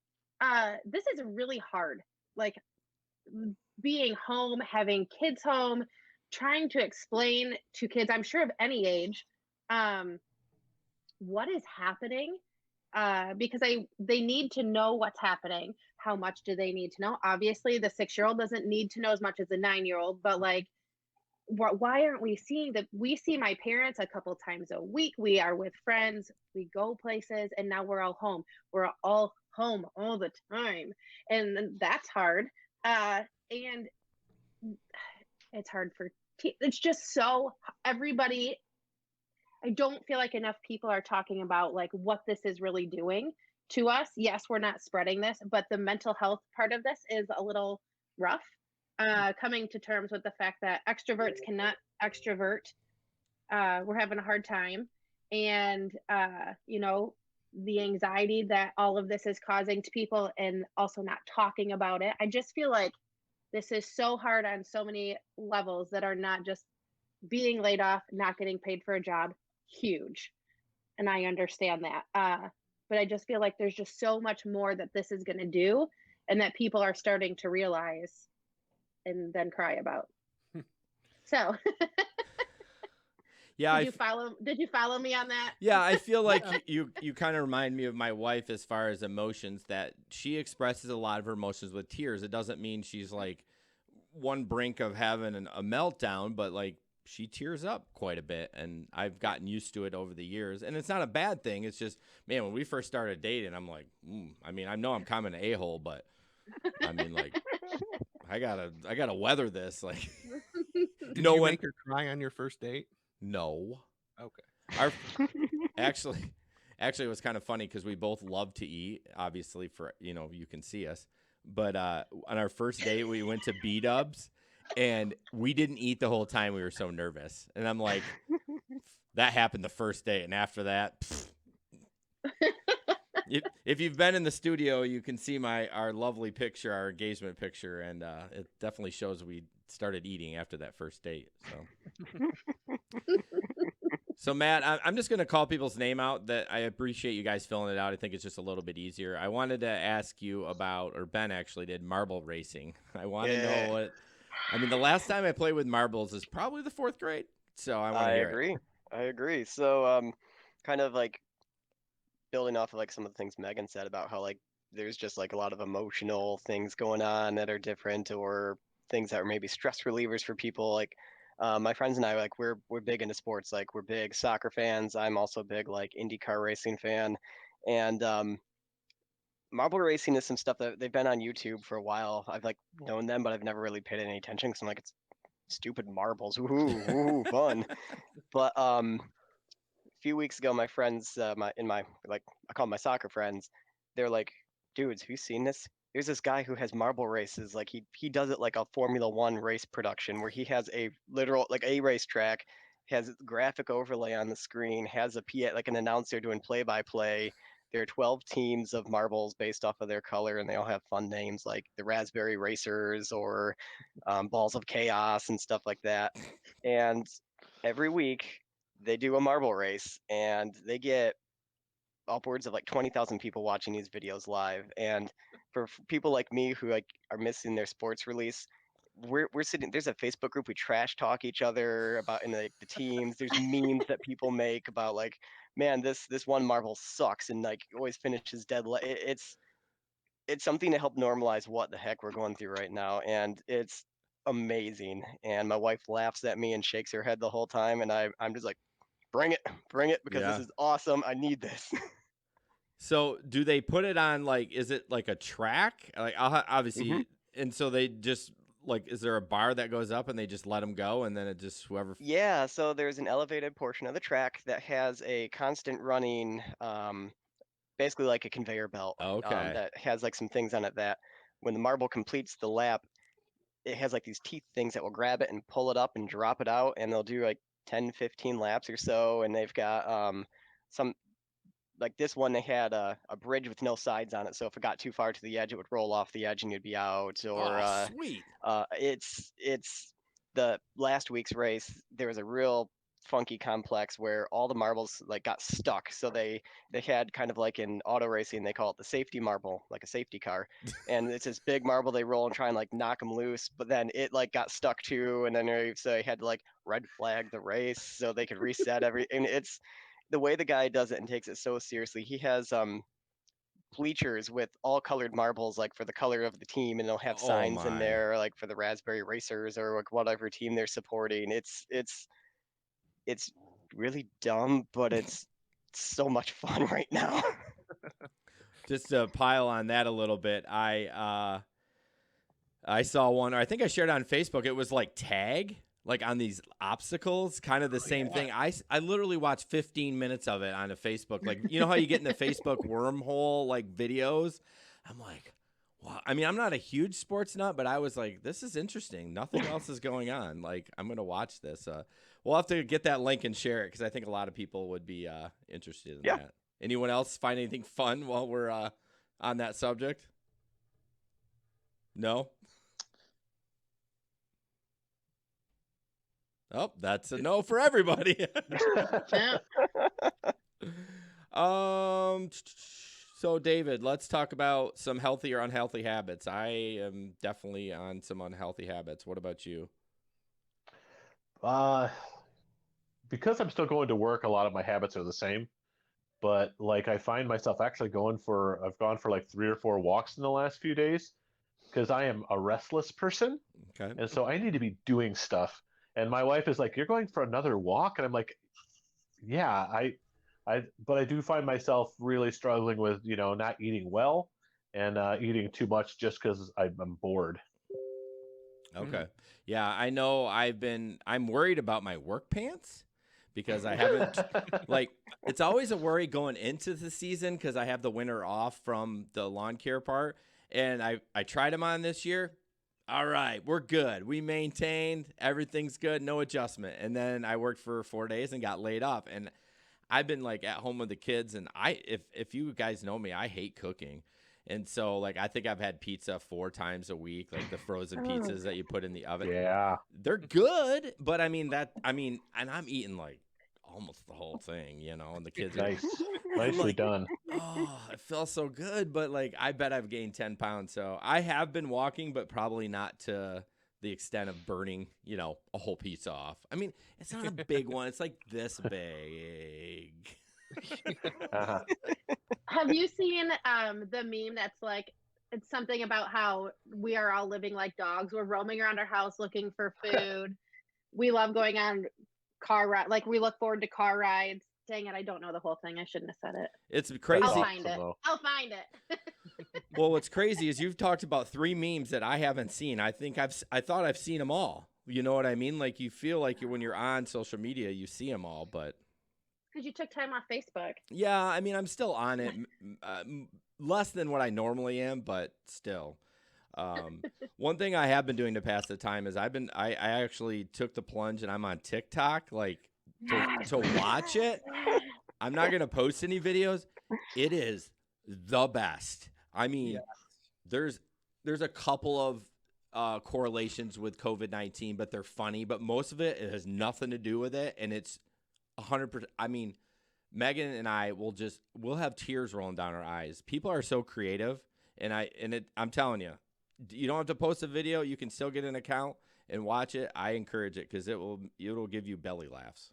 this is really hard. Like being home, having kids home, trying to explain to kids, I'm sure of any age, um, what is happening because they need to know what's happening. How much do they need to know? Obviously the 6-year-old doesn't need to know as much as the 9-year-old, but like why aren't we seeing that? We see my parents a couple times a week, we are with friends, we go places, and now we're all home all the time, and that's hard. And it's hard for it's just so everybody. I don't feel like enough people are talking about like what this is really doing to us. Yes, we're not spreading this, but the mental health part of this is a little rough. Coming to terms with the fact that extroverts cannot extrovert. We're having a hard time. And, the anxiety that all of this is causing to people and also not talking about it. I just feel like this is so hard on so many levels that are not just being laid off, not getting paid for a job, huge. And I understand that. But I just feel like there's just so much more that this is going to do and that people are starting to realize. and then cry about. So, Yeah, did you follow me on that? yeah, I feel like you kind of remind me of my wife as far as emotions, that she expresses a lot of her emotions with tears. It doesn't mean she's like one brink of having a meltdown, but like she tears up quite a bit, and I've gotten used to it over the years. And it's not a bad thing. It's just, man, when we first started dating, I'm like, I mean, I know I'm kind of an a-hole, but I mean, like, I gotta weather this. Like, Did you make her cry on your first date? No. Okay. Our actually, it was kind of funny because we both love to eat. Obviously, for you can see us. But on our first date, we went to B Dubs, and we didn't eat the whole time. We were so nervous, and I'm like, that happened the first day, and after that, if you've been in the studio, you can see our lovely picture, our engagement picture, and it definitely shows we started eating after that first date. So Matt, I'm just going to call people's name out. That I appreciate you guys filling it out. I think it's just a little bit easier. I wanted to ask you about, or Ben actually did, marble racing. I want to know what. I mean, the last time I played with marbles is probably the 4th grade. So I want to hear it. I agree. So, kind of like building off of like some of the things Megan said about how like there's just like a lot of emotional things going on that are different, or things that are maybe stress relievers for people. Like my friends and I, like we're big into sports. Like we're big soccer fans. I'm also a big like IndyCar racing fan, and marble racing is some stuff that they've been on YouTube for a while. I've like known them, but I've never really paid any attention because I'm like, it's stupid marbles. Woohoo, fun. But a few weeks ago, my friends, like I call them my soccer friends, they're like, dudes, have you seen this? There's this guy who has marble races. Like he does it like a Formula One race production where he has a literal like a racetrack, has graphic overlay on the screen, has a PA like an announcer doing play by play. There are 12 teams of marbles based off of their color, and they all have fun names like the Raspberry Racers or Balls of Chaos and stuff like that. And every week they do a marble race, and they get upwards of like 20,000 people watching these videos live. And for people like me who like are missing their sports release, we're sitting, there's a Facebook group, we trash talk each other about in like the teams. There's memes that people make about like, man, this one marble sucks and like always finishes dead. It's something to help normalize what the heck we're going through right now, and it's amazing. And my wife laughs at me and shakes her head the whole time, and I'm just like, bring it, because this Yeah. is awesome. I need this. So do they put it on, like, is it like a track? Like, Mhm. obviously, and so they just, like, is there a bar that goes up and they just let them go, and then it just whoever? Yeah, so there's an elevated portion of the track that has a constant running, basically like a conveyor belt, Okay. that has like some things on it that when the marble completes the lap, it has like these teeth things that will grab it and pull it up and drop it out, and they'll do like 10, 15 laps or so. And they've got some, like this one, they had a bridge with no sides on it, so if it got too far to the edge, it would roll off the edge and you'd be out. Or Oh, sweet. it's the last week's race. There was a real funky complex where all the marbles like got stuck. So they had kind of like in auto racing, they call it the safety marble, like a safety car. And it's this big marble they roll and try and like knock them loose, but then it like got stuck too, and then so they had to like red flag the race so they could reset every. And it's the way the guy does it and takes it so seriously. He has bleachers with all colored marbles, like for the color of the team, and they'll have Oh signs in my. there like for the Raspberry Racers or like whatever team they're supporting. It's really dumb, but it's so much fun right now. Just to pile on that a little bit, I saw one, or I think I shared it on Facebook. It was like tag, like on these obstacles, kind of the same thing. I literally watched 15 minutes of it on a Facebook. Like, you know how you get in the Facebook wormhole, like videos? I'm like, wow. I mean, I'm not a huge sports nut, but I was like, this is interesting. Nothing else is going on. Like, I'm going to watch this. We'll have to get that link and share it because I think a lot of people would be interested in Yeah. that. Anyone else find anything fun while we're on that subject? No? Oh, that's a no for everybody. Yeah. um, So, David, let's talk about some healthy or unhealthy habits. I am definitely on some unhealthy habits. What about you? Uh, because I'm still going to work, a lot of my habits are the same. But like I find myself actually I've gone for like 3 or 4 walks in the last few days because I am a restless person. Okay. And so I need to be doing stuff. And my wife is like, "You're going for another walk?" And I'm like, "Yeah, but I do find myself really struggling with, not eating well and eating too much just because I'm bored." Okay. Yeah, I know I'm worried about my work pants because I haven't, like, it's always a worry going into the season because I have the winter off from the lawn care part. And I tried them on this year. All right, we're good. We maintained, everything's good, no adjustment. And then I worked for 4 days and got laid off. And I've been like at home with the kids, and if you guys know me, I hate cooking. And so like I think I've had pizza 4 times a week, like the frozen Oh. pizzas that you put in the oven. Yeah, They're good, but and I'm eating like almost the whole thing, and the kids are nice. I'm Nicely like, done. oh, it feels so good, but like I bet I've gained 10 pounds. So I have been walking, but probably not to the extent of burning, a whole pizza off. I mean, it's not a big one. It's like this big. Uh-huh. Have you seen the meme that's like it's something about how we are all living like dogs. We're roaming around our house looking for food. We love going on car ride. Like we look forward to car rides. Dang it, I don't know the whole thing. I shouldn't have said it. It's That's I'll crazy. find awesome, it. though. I'll find it. Well, what's crazy is you've talked about 3 memes that I haven't seen. I thought I've seen them all. You know what I mean? Like you feel like when you're on social media, you see them all, but Because you took time off Facebook. yeah, I mean, I'm still on it, less than what I normally am, but still. Um, One thing I have been doing to pass the time is I actually took the plunge and I'm on TikTok, like to watch it. I'm not gonna post any videos. It is the best. I mean, Yeah. there's there's a couple of correlations with COVID-19, but they're funny. But most of it has nothing to do with it, and it's 100%. I mean, Megan and I we'll have tears rolling down our eyes. People are so creative, and I'm telling you, you don't have to post a video. You can still get an account and watch it. I encourage it because it'll give you belly laughs.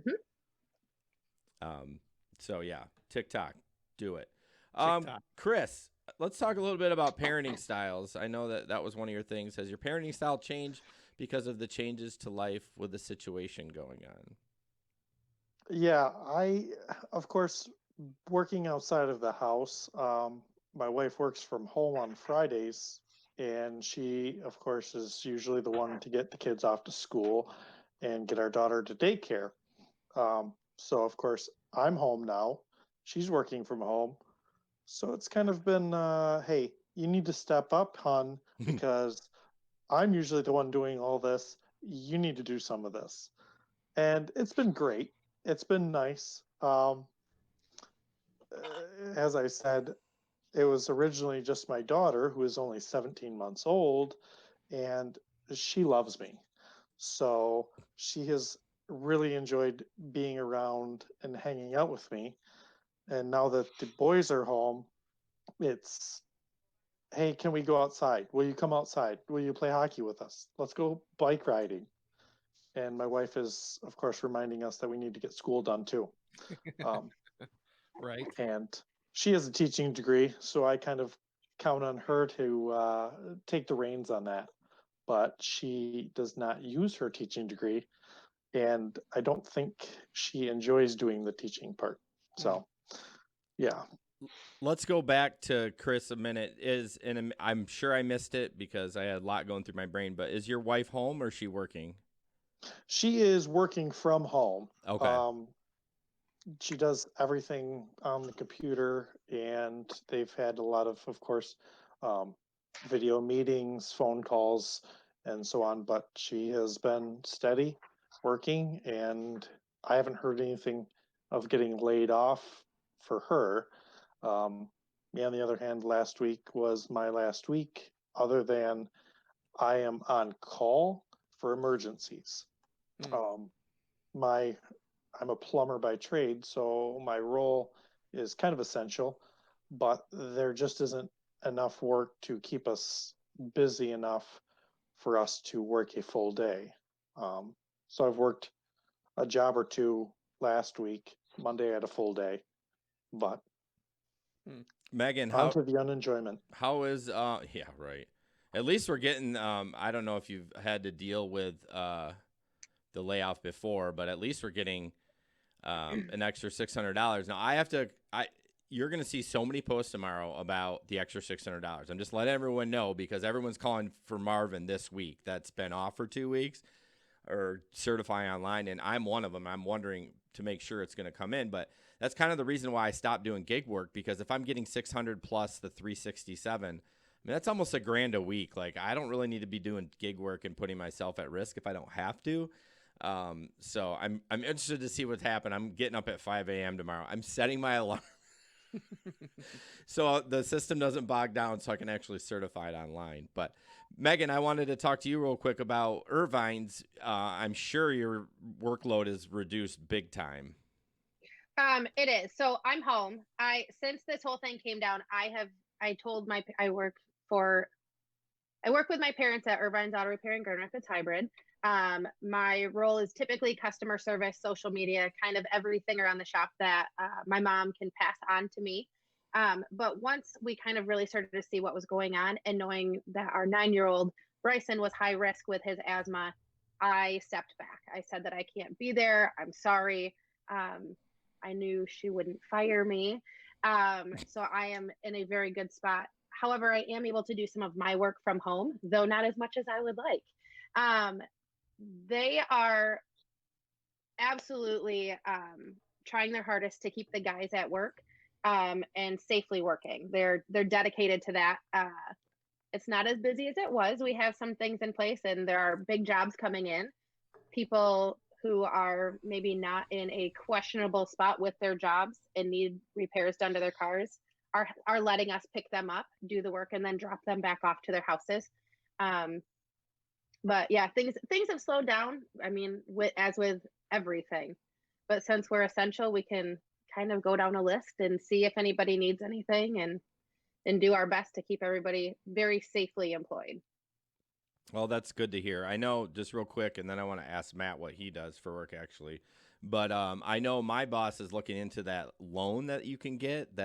Mhm. So yeah, TikTok, do it. TikTok. Chris, let's talk a little bit about parenting styles. I know that was one of your things. Has your parenting style changed because of the changes to life with the situation going on? Yeah, of course, working outside of the house, my wife works from home on Fridays, and she, of course, is usually the one to get the kids off to school and get our daughter to daycare. So, of course, I'm home now. She's working from home. So it's kind of been, hey, you need to step up, hon, because I'm usually the one doing all this. You need to do some of this. And it's been great. It's been nice. As I said, it was originally just my daughter, who is only 17 months old, and she loves me. So she has really enjoyed being around and hanging out with me. And now that the boys are home, it's, hey, can we go outside? Will you come outside? Will you play hockey with us? Let's go bike riding. And my wife is, of course, reminding us that we need to get school done too. Um, Right. and she has a teaching degree, so I kind of count on her to take the reins on that. But she does not use her teaching degree, and I don't think she enjoys doing the teaching part. So, yeah. Let's go back to Chris a minute. I'm sure I missed it because I had a lot going through my brain, but is your wife home or is she working? She is working from home. Okay. Um, she does everything on the computer, and they've had a lot of course, um, video meetings, phone calls, and so on. But she has been steady working, and I haven't heard anything of getting laid off for her. Me, on the other hand, last week was my last week, other than I am on call for emergencies. Hmm. Um, my I'm a plumber by trade, so my role is kind of essential. but there just isn't enough work to keep us busy enough for us to work a full day. So I've worked a job or two last week. Monday I had a full day, but Megan, on to the unenjoyment. how is yeah, right. At least we're getting I don't know if you've had to deal with the layoff before, but at least we're getting an extra $600. Now you're going to see so many posts tomorrow about the extra $600. I'm just letting everyone know because everyone's calling for Marvin this week. That's been off for 2 weeks or certifying online, and I'm one of them. I'm wondering to make sure it's going to come in, but that's kind of the reason why I stopped doing gig work, because if I'm getting 600 plus the 367, I mean, that's almost $1,000 a week. Like, I don't really need to be doing gig work and putting myself at risk if I don't have to. So I'm interested to see what's happened. I'm getting up at 5 a.m. tomorrow. I'm setting my alarm so the system doesn't bog down, so I can actually certify it online. But Megan, I wanted to talk to you real quick about Irvine's. I'm sure your workload is reduced big time. It is. So I'm home. Since this whole thing came down, I work with my parents at Irvine's Auto Repair in Grand Rapids Hybrid. My role is typically customer service, social media, kind of everything around the shop that my mom can pass on to me. But once we kind of really started to see what was going on and knowing that our 9-year-old Bryson was high risk with his asthma, I stepped back. I said that I can't be there. I'm sorry. I knew she wouldn't fire me. So I am in a very good spot. However, I am able to do some of my work from home, though not as much as I would like. Um, they are absolutely trying their hardest to keep the guys at work and safely working. They're dedicated to that. It's not as busy as it was. We have some things in place, and there are big jobs coming in. People who are maybe not in a questionable spot with their jobs and need repairs done to their cars are letting us pick them up, do the work, and then drop them back off to their houses. But yeah, things have slowed down. I mean, as with everything, but since we're essential, we can kind of go down a list and see if anybody needs anything and do our best to keep everybody very safely employed. Well, that's good to hear. I know, just real quick, and then I want to ask Matt what he does for work, actually. But I know my boss is looking into that loan that you can get.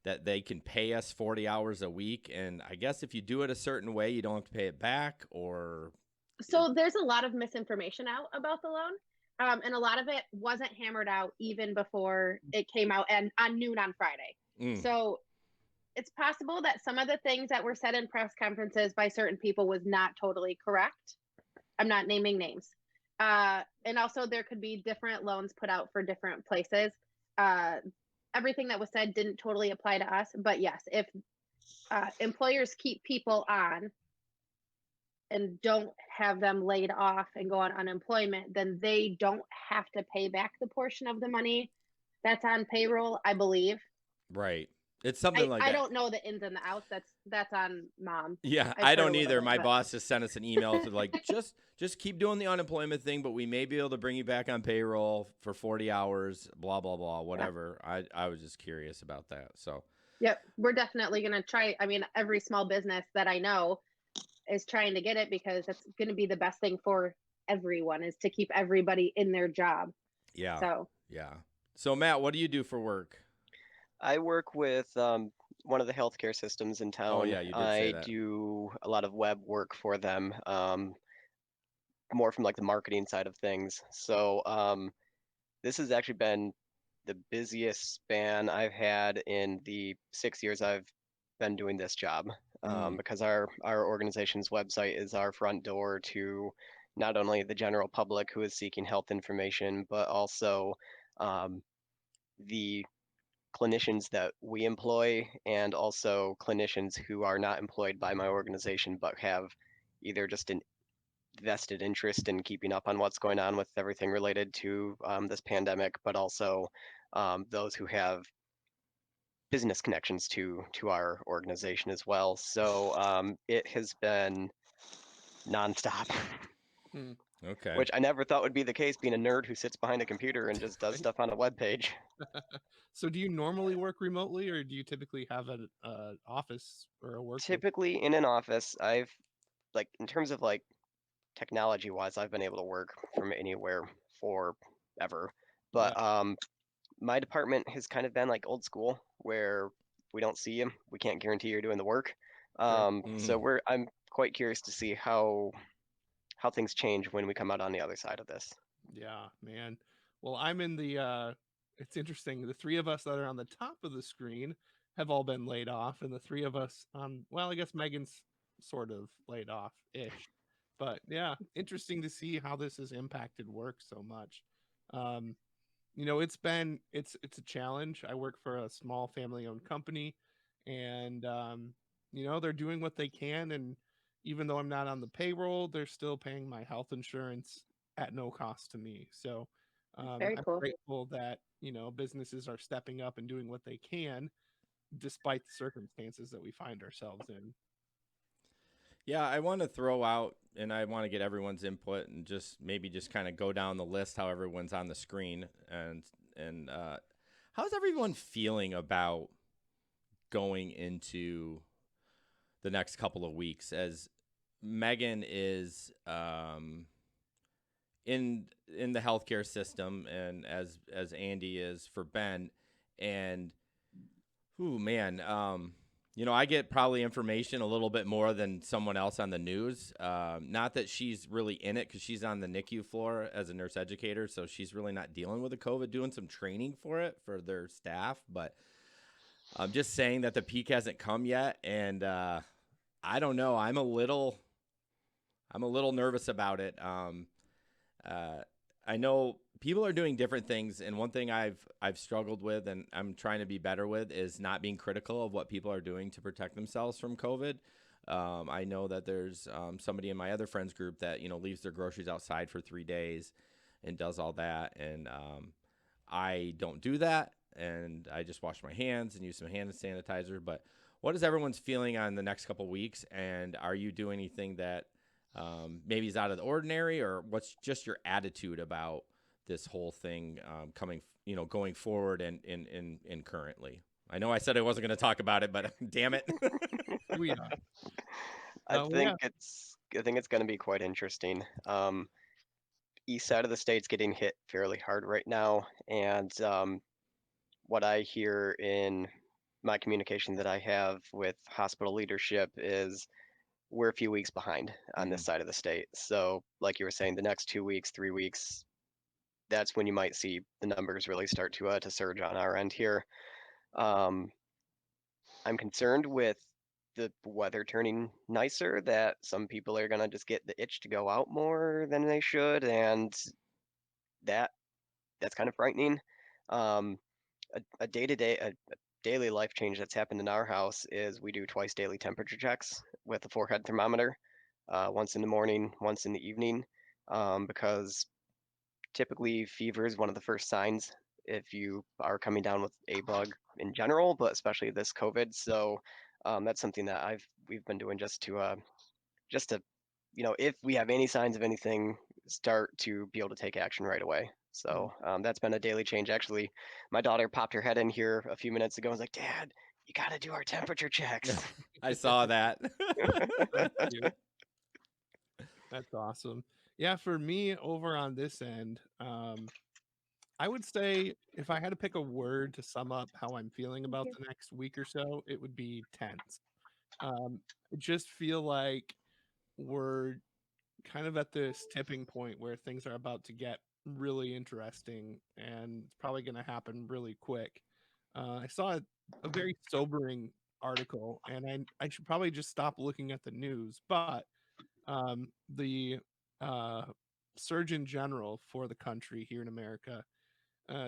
That they can pay us 40 hours a week, and I guess if you do it a certain way, you don't have to pay it back. Or so there's a lot of misinformation out about the loan, and a lot of it wasn't hammered out even before it came out and on noon on Friday. So it's possible that some of the things that were said in press conferences by certain people was not totally correct. I'm not naming names. And also there could be different loans put out for different places. Everything that was said didn't totally apply to us, but yes, if employers keep people on and don't have them laid off and go on unemployment, then they don't have to pay back the portion of the money that's on payroll, I believe. right. It's something like I that. don't know the ins and the outs. That's on mom. Yeah, I've I heard a don't little either. bit, My but boss just sent us an email to like just keep doing the unemployment thing, but we may be able to bring you back on payroll for 40 hours, blah blah blah, whatever. Yeah. I was just curious about that. So, yep, we're definitely going to try. I mean, every small business that I know is trying to get it because it's going to be the best thing for everyone is to keep everybody in their job. yeah. So, yeah. So, Matt, what do you do for work? I work with one of the healthcare systems in town. Oh, yeah, you did say I that. do a lot of web work for them, more from like the marketing side of things. So this has actually been the busiest span I've had in the 6 years I've been doing this job, because our organization's website is our front door to not only the general public who is seeking health information, but also the clinicians that we employ and also clinicians who are not employed by my organization but have either just an vested interest in keeping up on what's going on with everything related to this pandemic, but also those who have business connections to our organization as well. So it has been nonstop. Okay. which I never thought would be the case, being a nerd who sits behind a computer and just does Right. stuff on a web page. So do you normally work remotely, or do you typically have an office or a work location? Typically in an office, I've like in terms of like technology wise, I've been able to work from anywhere forever. Yeah. But my department has kind of been like old school, where if we don't see you, we can't guarantee you're doing the work. Sure. Mhm. So I'm quite curious to see how things change when we come out on the other side of this. Yeah, man. Well, I'm in the it's interesting. The three of us that are on the top of the screen have all been laid off, and the three of us on, well, I guess Megan's sort of laid off ish. But yeah, interesting to see how this has impacted work so much. Um, it's a challenge. I work for a small family owned company, and they're doing what they can, and even though I'm not on the payroll, they're still paying my health insurance at no cost to me. So Very I'm cool. grateful that businesses are stepping up and doing what they can despite the circumstances that we find ourselves in. Yeah, I want to throw out and I want to get everyone's input and just maybe just kind of go down the list how everyone's on the screen and how's everyone feeling about going into the next couple of weeks as Megan is in the healthcare system and as Andy is for Ben and ooh man I get probably information a little bit more than someone else on the news. Not that she's really in it because she's on the NICU floor as a nurse educator, so she's really not dealing with the COVID, doing some training for it for their staff. But I'm just saying that the peak hasn't come yet, and I don't know. I'm a little nervous about it. Uh, I know people are doing different things, and one thing I've struggled with, and I'm trying to be better with, is not being critical of what people are doing to protect themselves from COVID. I know that there's somebody in my other friends group that leaves their groceries outside for 3 days and does all that, and I don't do that, and I just wash my hands and use some hand sanitizer. But what is everyone's feeling on the next couple weeks, and are you doing anything that maybe is out of the ordinary, or what's just your attitude about this whole thing going forward and currently? I know I said I wasn't going to talk about it, but damn it. Here we are. I Well, yeah. think it's going to be quite interesting. East side of the state's getting hit fairly hard right now, and what I hear in my communication that I have with hospital leadership is we're a few weeks behind on this Mhm. side of the state. So, like you were saying, the next 2 weeks, 3 weeks, that's when you might see the numbers really start to surge on our end here. Um, I'm concerned with the weather turning nicer, that some people are gonna just get the itch to go out more than they should, and that that's kind of frightening. Um, a day to day, a daily life change that's happened in our house is we do twice daily temperature checks with a forehead thermometer, once in the morning, once in the evening, because typically fever is one of the first signs if you are coming down with a bug in general, but especially this COVID. So that's something that we've been doing just to if we have any signs of anything, start to be able to take action right away. Mm. So that's been a daily change. Actually, my daughter popped her head in here a few minutes ago and was like, "Dad, you got to do our temperature checks." I saw that. That's cute. That's awesome. Yeah, for me over on this end, I would say if I had to pick a word to sum up how I'm feeling Thank about you. the next week or so, it would be tense. I just feel like we're kind of at this tipping point where things are about to get really interesting and it's probably going to happen really quick. I saw a very sobering article, and I should probably just stop looking at the news, but the uh, Surgeon General for the country here in America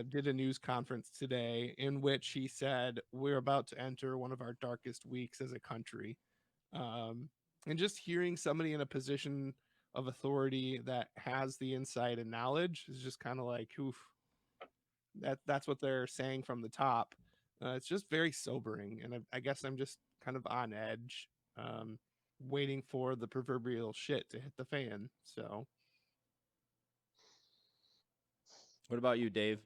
did a news conference today in which he said we're about to enter one of our darkest weeks as a country. Um, and just hearing somebody in a position of authority that has the insight and knowledge is just kind of like, oof, that's what they're saying from the top. It's just very sobering, and I guess I'm just kind of on edge, waiting for the proverbial shit to hit the fan. So What about you, Dave?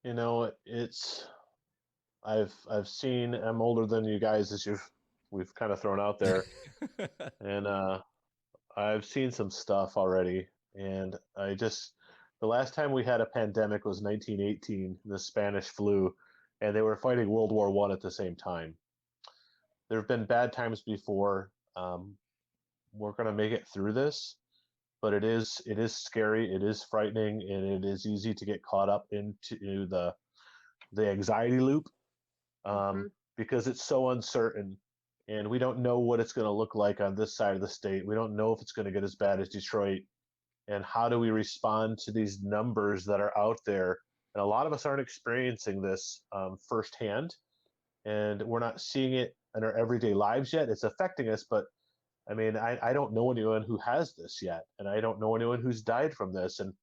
You know, it's I've seen. I'm older than you guys, as we've kind of thrown out there, and I've seen some stuff already. And the last time we had a pandemic was 1918, the Spanish flu, and they were fighting World War One at the same time. There have been bad times before. We're going to make it through this, but it is scary, it is frightening, and it is easy to get caught up into the anxiety loop, Mhm. because it's so uncertain, and we don't know what it's going to look like on this side of the state. We don't know if it's going to get as bad as Detroit, and how do we respond to these numbers that are out there? And a lot of us aren't experiencing this firsthand, and we're not seeing it in our everyday lives yet. It's affecting us, but I mean, I don't know anyone who has this yet, and I don't know anyone who's died from this, and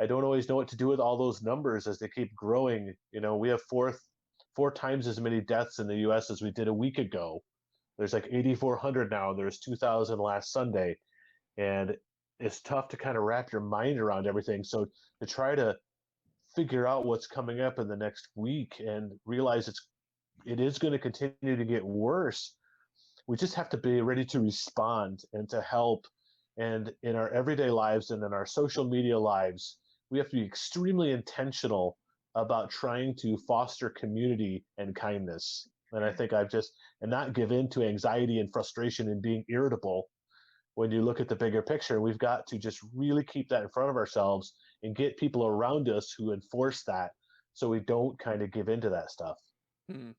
I don't always know what to do with all those numbers as they keep growing. You know, we have four times as many deaths in the U.S. as we did a week ago. There's like 8,400 now. There's 2,000 last Sunday, and it's tough to kind of wrap your mind around everything. So to try to figure out what's coming up in the next week and realize it is going to continue to get worse, we just have to be ready to respond and to help. And in our everyday lives and in our social media lives, we have to be extremely intentional about trying to foster community and kindness. And I think and not give in to anxiety and frustration and being irritable. When you look at the bigger picture, we've got to just really keep that in front of ourselves and get people around us who enforce that, so we don't kind of give into that stuff. Hmm.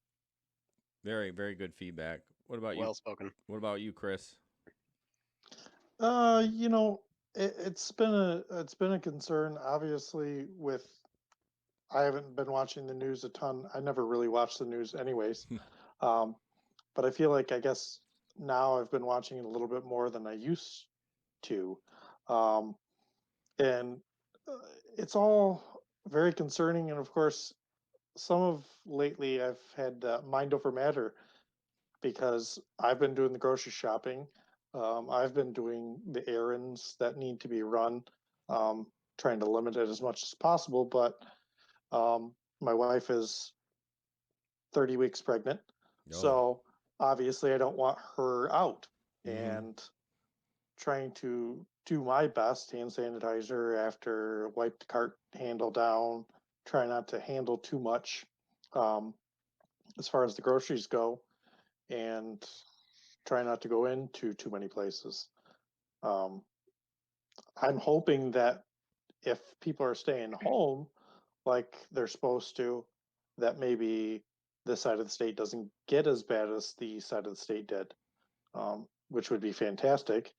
Very, very good feedback. What about you? Well spoken. What about you, Chris? You know, it's been a concern. Obviously, with I haven't been watching the news a ton. I never really watched the news, anyways. um, but I feel like I guess now I've been watching it a little bit more than I used to, um, and uh, it's all very concerning. And of course, some of lately I've had mind over matter because I've been doing the grocery shopping. I've been doing the errands that need to be run, um, trying to limit it as much as possible. But my wife is 30 weeks pregnant. Oh. So obviously, I don't want her out, Mm-hmm. and trying to do my best, hand sanitizer after, wipe the cart handle down, try not to handle too much um, as far as the groceries go, and try not to go into too many places. Um, I'm hoping that if people are staying home like they're supposed to, that maybe this side of the state doesn't get as bad as the east side of the state did, which would be fantastic.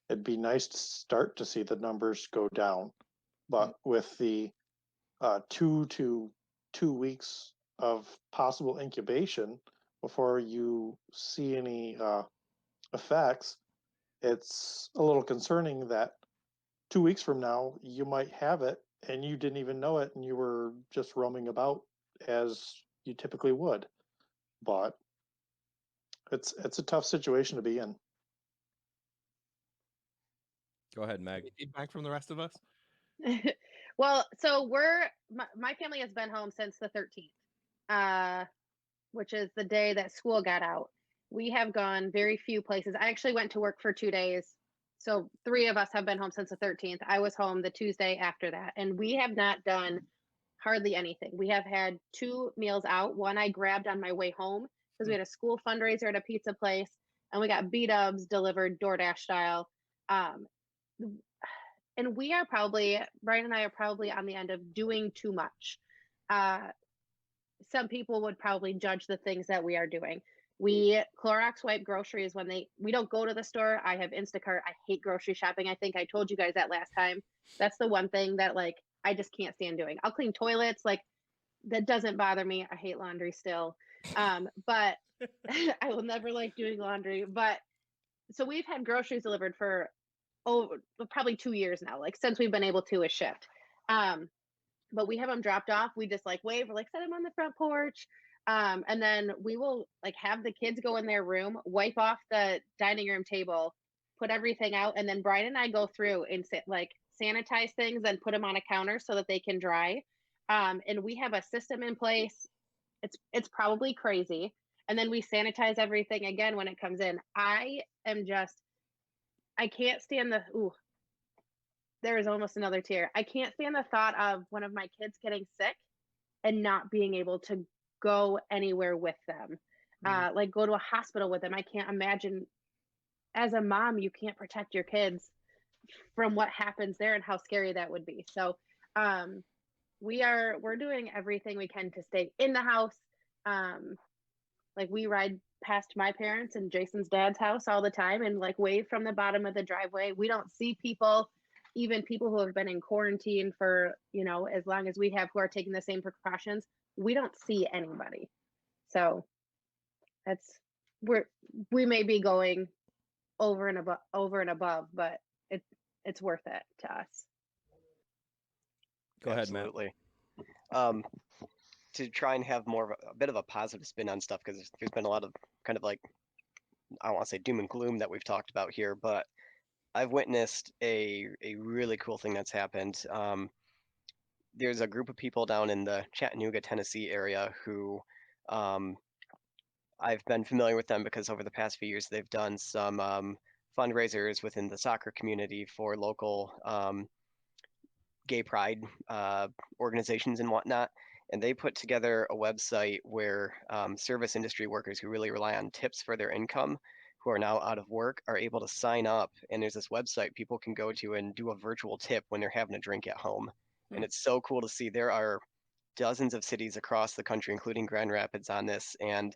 It'd be nice to start to see the numbers go down, but with the 2 to 2 weeks of possible incubation before you see any effects, it's a little concerning that 2 weeks from now you might have it and you didn't even know it and you were just roaming about as you typically would. But it's a tough situation to be in. Go ahead, Meg. Any feedback from the rest of us? Well, so my family has been home since the 13th, which is the day that school got out. We have gone very few places. I actually went to work for 2 days. So three of us have been home since the 13th. I was home the Tuesday after that. And we have not done hardly anything. We have had two meals out. One I grabbed on my way home because we had a school fundraiser at a pizza place, and we got B-dubs delivered DoorDash style. Um, and we are probably, Brian and I are probably on the end of doing too much. Uh, some people would probably judge the things that we are doing. We Clorox wipe groceries when we don't go to the store. I have Instacart. I hate grocery shopping. I think I told you guys that last time. That's the one thing that like I just can't stand doing. I'll clean toilets, like that doesn't bother me. I hate laundry still. But I will never like doing laundry. But so we've had groceries delivered for probably 2 years now, like since we've been able to a shift. Um, but we have them dropped off. We just like wave, we're like set them on the front porch. And then we will like have the kids go in their room, wipe off the dining room table, put everything out, and then Brian and I go through and sanitize things and put them on a counter so that they can dry. And we have a system in place. It's probably crazy. And then we sanitize everything again when it comes in. I can't stand there is almost another tear. I can't stand the thought of one of my kids getting sick and not being able to go anywhere with them. Like go to a hospital with them. I can't imagine, as a mom, you can't protect your kids from what happens there and how scary that would be. So we're doing everything we can to stay in the house. Like we ride past my parents and Jason's dad's house all the time and like wave from the bottom of the driveway. We don't see people, even people who have been in quarantine for, as long as we have, who are taking the same precautions. We don't see anybody. So we may be going over and above, but it's worth it to us. Go ahead, Matt. Absolutely. To try and have more of a bit of a positive spin on stuff, because there's been a lot of kind of like, I don't want to say doom and gloom that we've talked about here, but I've witnessed a really cool thing that's happened. There's a group of people down in the Chattanooga, Tennessee area who I've been familiar with them because over the past few years they've done some fundraisers within the soccer community for local gay pride organizations and whatnot. And they put together a website where service industry workers who really rely on tips for their income, who are now out of work, are able to sign up. And there's this website people can go to and do a virtual tip when they're having a drink at home. And it's so cool to see. There are dozens of cities across the country, including Grand Rapids, on this. And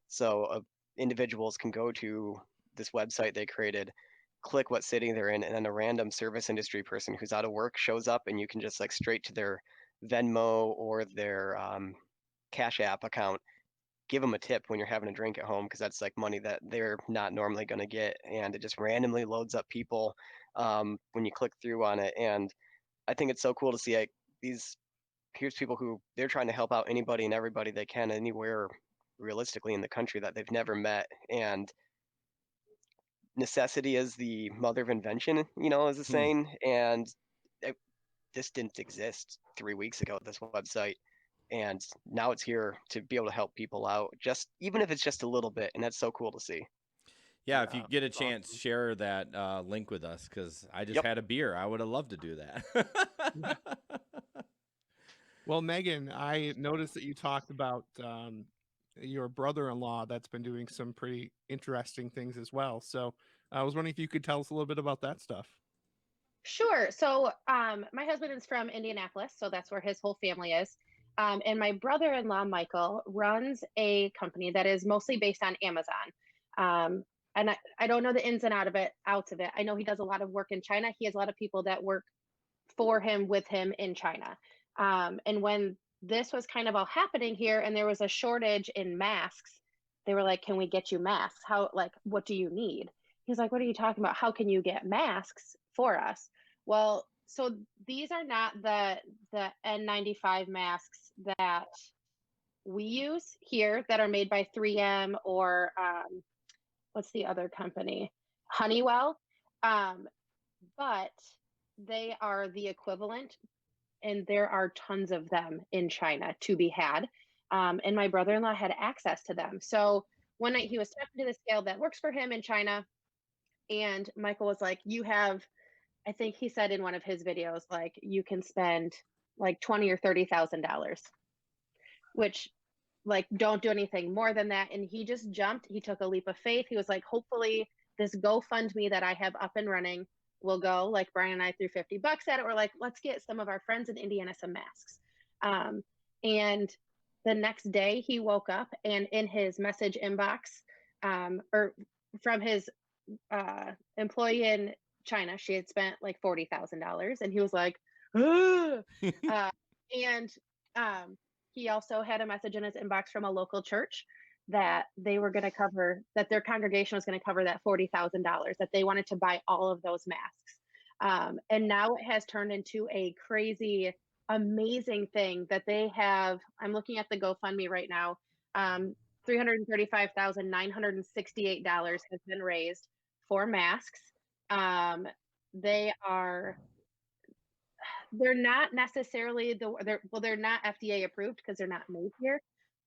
so individuals can go to this website they created, click what city they're in, and then a random service industry person who's out of work shows up, and you can just like straight to their Venmo or their Cash App account, give them a tip when you're having a drink at home, because that's like money that they're not normally going to get. And it just randomly loads up people when you click through on it. And I think it's so cool to see like here's people who they're trying to help out anybody and everybody they can anywhere realistically in the country that they've never met. And necessity is the mother of invention, as a saying. And this didn't exist 3 weeks ago, this website. And now it's here to be able to help people out, just even if it's just a little bit. And that's so cool to see. Yeah, if you get a chance, share that link with us, because I just had a beer. I would have loved to do that. Well, Megan, I noticed that you talked about your brother-in-law that's been doing some pretty interesting things as well. So I was wondering if you could tell us a little bit about that stuff. Sure. So my husband is from Indianapolis, so that's where his whole family is. And my brother-in-law, Michael, runs a company that is mostly based on Amazon. And I don't know the ins and outs of it. I know he does a lot of work in China. He has a lot of people that work for him, with him in China. And when this was kind of all happening here and there was a shortage in masks, they were like, can we get you masks? What do you need? He's like, what are you talking about? How can you get masks for us? Well, so these are not the N95 masks that we use here that are made by 3M or what's the other company? Honeywell. But they are the equivalent, and there are tons of them in China to be had. And my brother-in-law had access to them. So one night he was talking to this gal that works for him in China, and Michael was like, I think he said in one of his videos, like, you can spend like $20,000 or $30,000, which, like, don't do anything more than that. And he just jumped. He took a leap of faith. He was like, hopefully this GoFundMe that I have up and running will go. Like Brian and I threw $50 at it. We're like, let's get some of our friends in Indiana some masks. And the next day he woke up, and in his message inbox, or from his employee in China, she had spent like $40,000, and he was like, and he also had a message in his inbox from a local church that they were going to cover, that their congregation was going to cover that $40,000, that they wanted to buy all of those masks. And now it has turned into a crazy, amazing thing that they have. I'm looking at the GoFundMe right now. $335,968 has been raised for masks. They are they're not necessarily they're not FDA approved because they're not made here,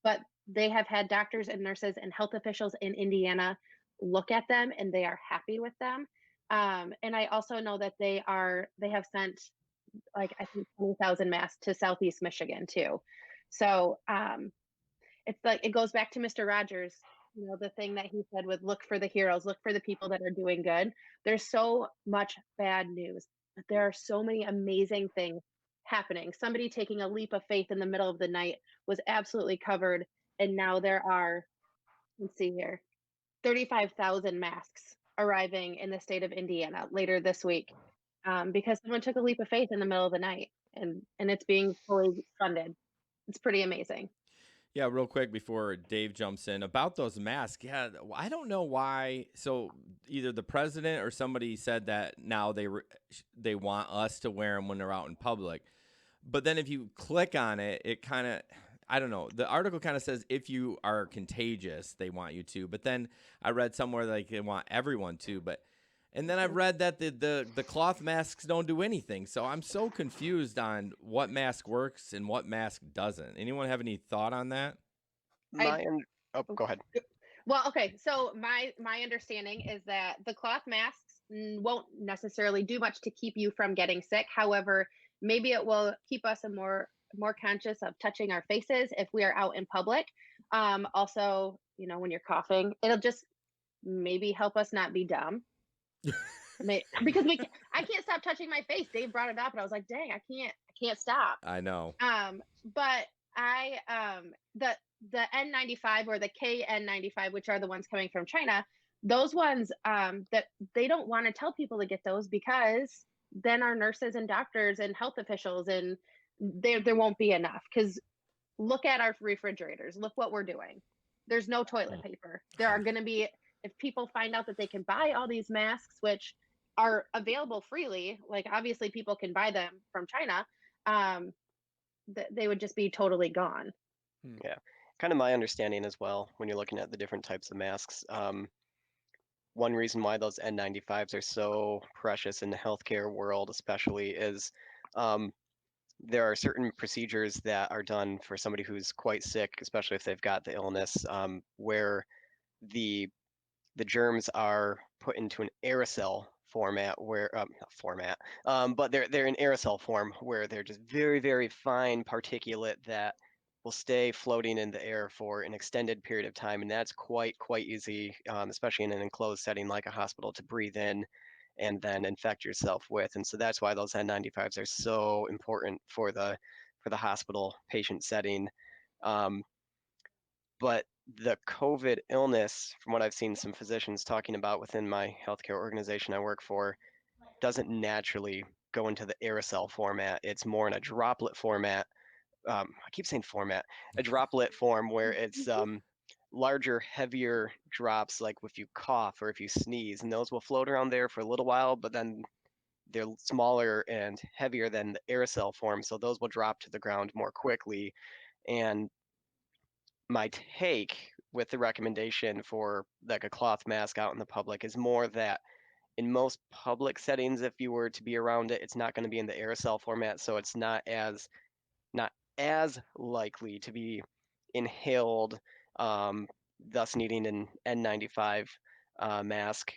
but they have had doctors and nurses and health officials in Indiana look at them and they are happy with them. And I also know that they have sent like I think 20,000 masks to Southeast Michigan too. So it's like it goes back to Mr. Rogers, the thing that he said with look for the heroes, look for the people that are doing good. There's so much bad news, but there are so many amazing things happening. Somebody taking a leap of faith in the middle of the night was absolutely covered, and now there are, let's see here, 35,000 masks arriving in the state of Indiana later this week, because someone took a leap of faith in the middle of the night, and it's being fully funded. It's pretty amazing. Yeah, real quick before Dave jumps in about those masks. Yeah, I don't know why. So either the president or somebody said that now they want us to wear them when they're out in public. But then if you click on it, it kind of, I don't know. The article kind of says if you are contagious, they want you to. But then I read somewhere like they want everyone to. And then I read that the cloth masks don't do anything. So I'm so confused on what mask works and what mask doesn't. Anyone have any thought on that? My oh, go ahead. Well, okay. So my understanding is that the cloth masks won't necessarily do much to keep you from getting sick. However, maybe it will keep us more conscious of touching our faces if we are out in public. Also, when you're coughing, it'll just maybe help us not be dumb. Because I can't stop touching my face. Dave brought it up, and I was like, "Dang, I can't stop." I know. But the N95 or the KN95, which are the ones coming from China, those ones that they don't want to tell people to get those because then our nurses and doctors and health officials and there won't be enough. Because look at our refrigerators. Look what we're doing. There's no toilet paper. There are going to be, if people find out that they can buy all these masks, which are available freely, like obviously people can buy them from China, they would just be totally gone. Yeah, kind of my understanding as well when you're looking at the different types of masks. One reason why those N95s are so precious in the healthcare world, especially, is there are certain procedures that are done for somebody who's quite sick, especially if they've got the illness, where the the germs are put into an aerosol format where not format, but they're in aerosol form where they're just very very fine particulate that will stay floating in the air for an extended period of time, and that's quite easy, especially in an enclosed setting like a hospital, to breathe in and then infect yourself with. And so that's why those N95s are so important for the hospital patient setting. Um, but the COVID illness, from what I've seen some physicians talking about within my healthcare organization I work for, doesn't naturally go into the aerosol format. It's more in a droplet format. I keep saying format, a droplet form where it's larger, heavier drops, like if you cough or if you sneeze, and those will float around there for a little while, but then they're smaller and heavier than the aerosol form, so those will drop to the ground more quickly. And my take with the recommendation for like a cloth mask out in the public is more that in most public settings, if you were to be around it, it's not going to be in the aerosol format, so it's not as likely to be inhaled, thus needing an N95 mask.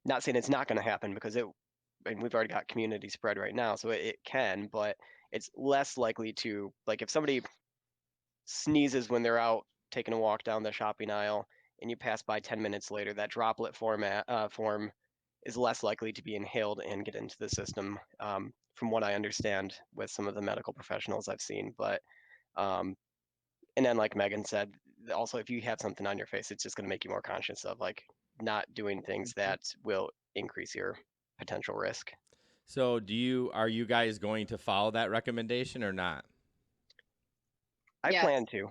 Not saying it's not going to happen because and we've already got community spread right now, so it can, but it's less likely to, like if somebody sneezes when they're out taking a walk down the shopping aisle and you pass by 10 minutes later, that droplet form is less likely to be inhaled and get into the system, from what I understand with some of the medical professionals I've seen. But and then like Megan said, also if you have something on your face, it's just going to make you more conscious of like not doing things that will increase your potential risk. So are you guys going to follow that recommendation or not? I Yes. plan to.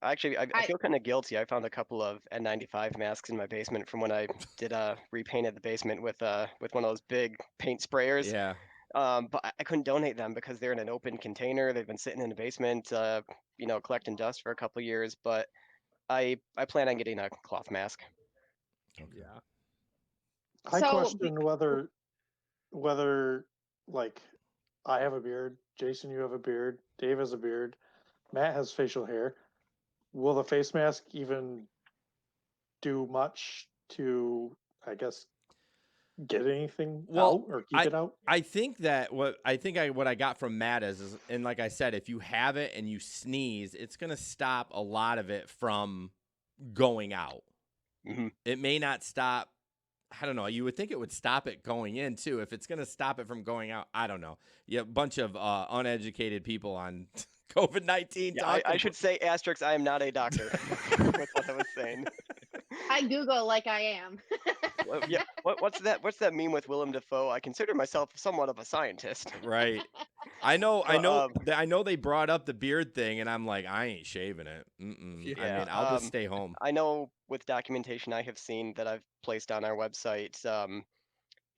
Actually, I feel kind of guilty. I found a couple of N95 masks in my basement from when I did repainted the basement with one of those big paint sprayers. Yeah. But I couldn't donate them because they're in an open container. They've been sitting in the basement, collecting dust for a couple years. But I plan on getting a cloth mask. Okay. Yeah. I So question whether like I have a beard. Jason, you have a beard. Dave has a beard. Matt has facial hair. Will the face mask even do much to, I guess, get anything Well, out or keep I it out? I think that what I got from Matt is and like I said, if you have it and you sneeze, it's gonna stop a lot of it from going out. Hmm. It may not stop. I don't know. You would think it would stop it going in too. If it's gonna stop it from going out, I don't know. Yeah, a bunch of uneducated people on COVID-19 Yeah, talking. I should say asterisk. I am not a doctor. With what I was saying. I Google like I am. Yeah. What's that? What's that meme with Willem Dafoe? I consider myself somewhat of a scientist. Right. I know. But, I know they brought up the beard thing, and I'm like, I ain't shaving it. I Yeah. mean, I'll just stay home. I know with documentation I have seen that I've placed on our website,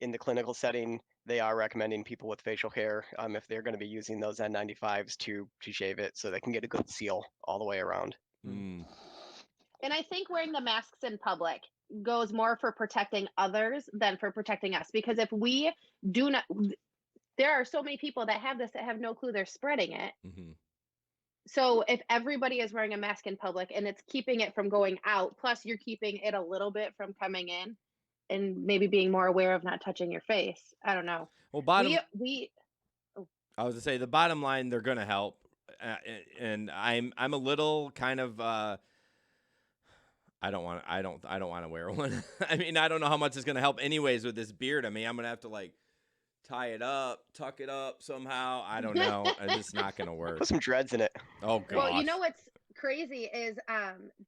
in the clinical setting, they are recommending people with facial hair, if they're going to be using those N95s to shave it, so they can get a good seal all the way around. Mm. And I think wearing the masks in public goes more for protecting others than for protecting us. Because if we do not, there are so many people that have this that have no clue they're spreading it. Hmm. So if everybody is wearing a mask in public and it's keeping it from going out, plus you're keeping it a little bit from coming in and maybe being more aware of not touching your face. I don't know. Well, We I was to say the bottom line, they're gonna help, and I'm a little kind of. I don't want to wear one. I mean, I don't know how much it's gonna help anyways with this beard. I mean, I'm gonna have to like tie it up, tuck it up somehow. I don't know. It's just not gonna work. Put some dreads in it. Oh gosh. Well, you know what's crazy is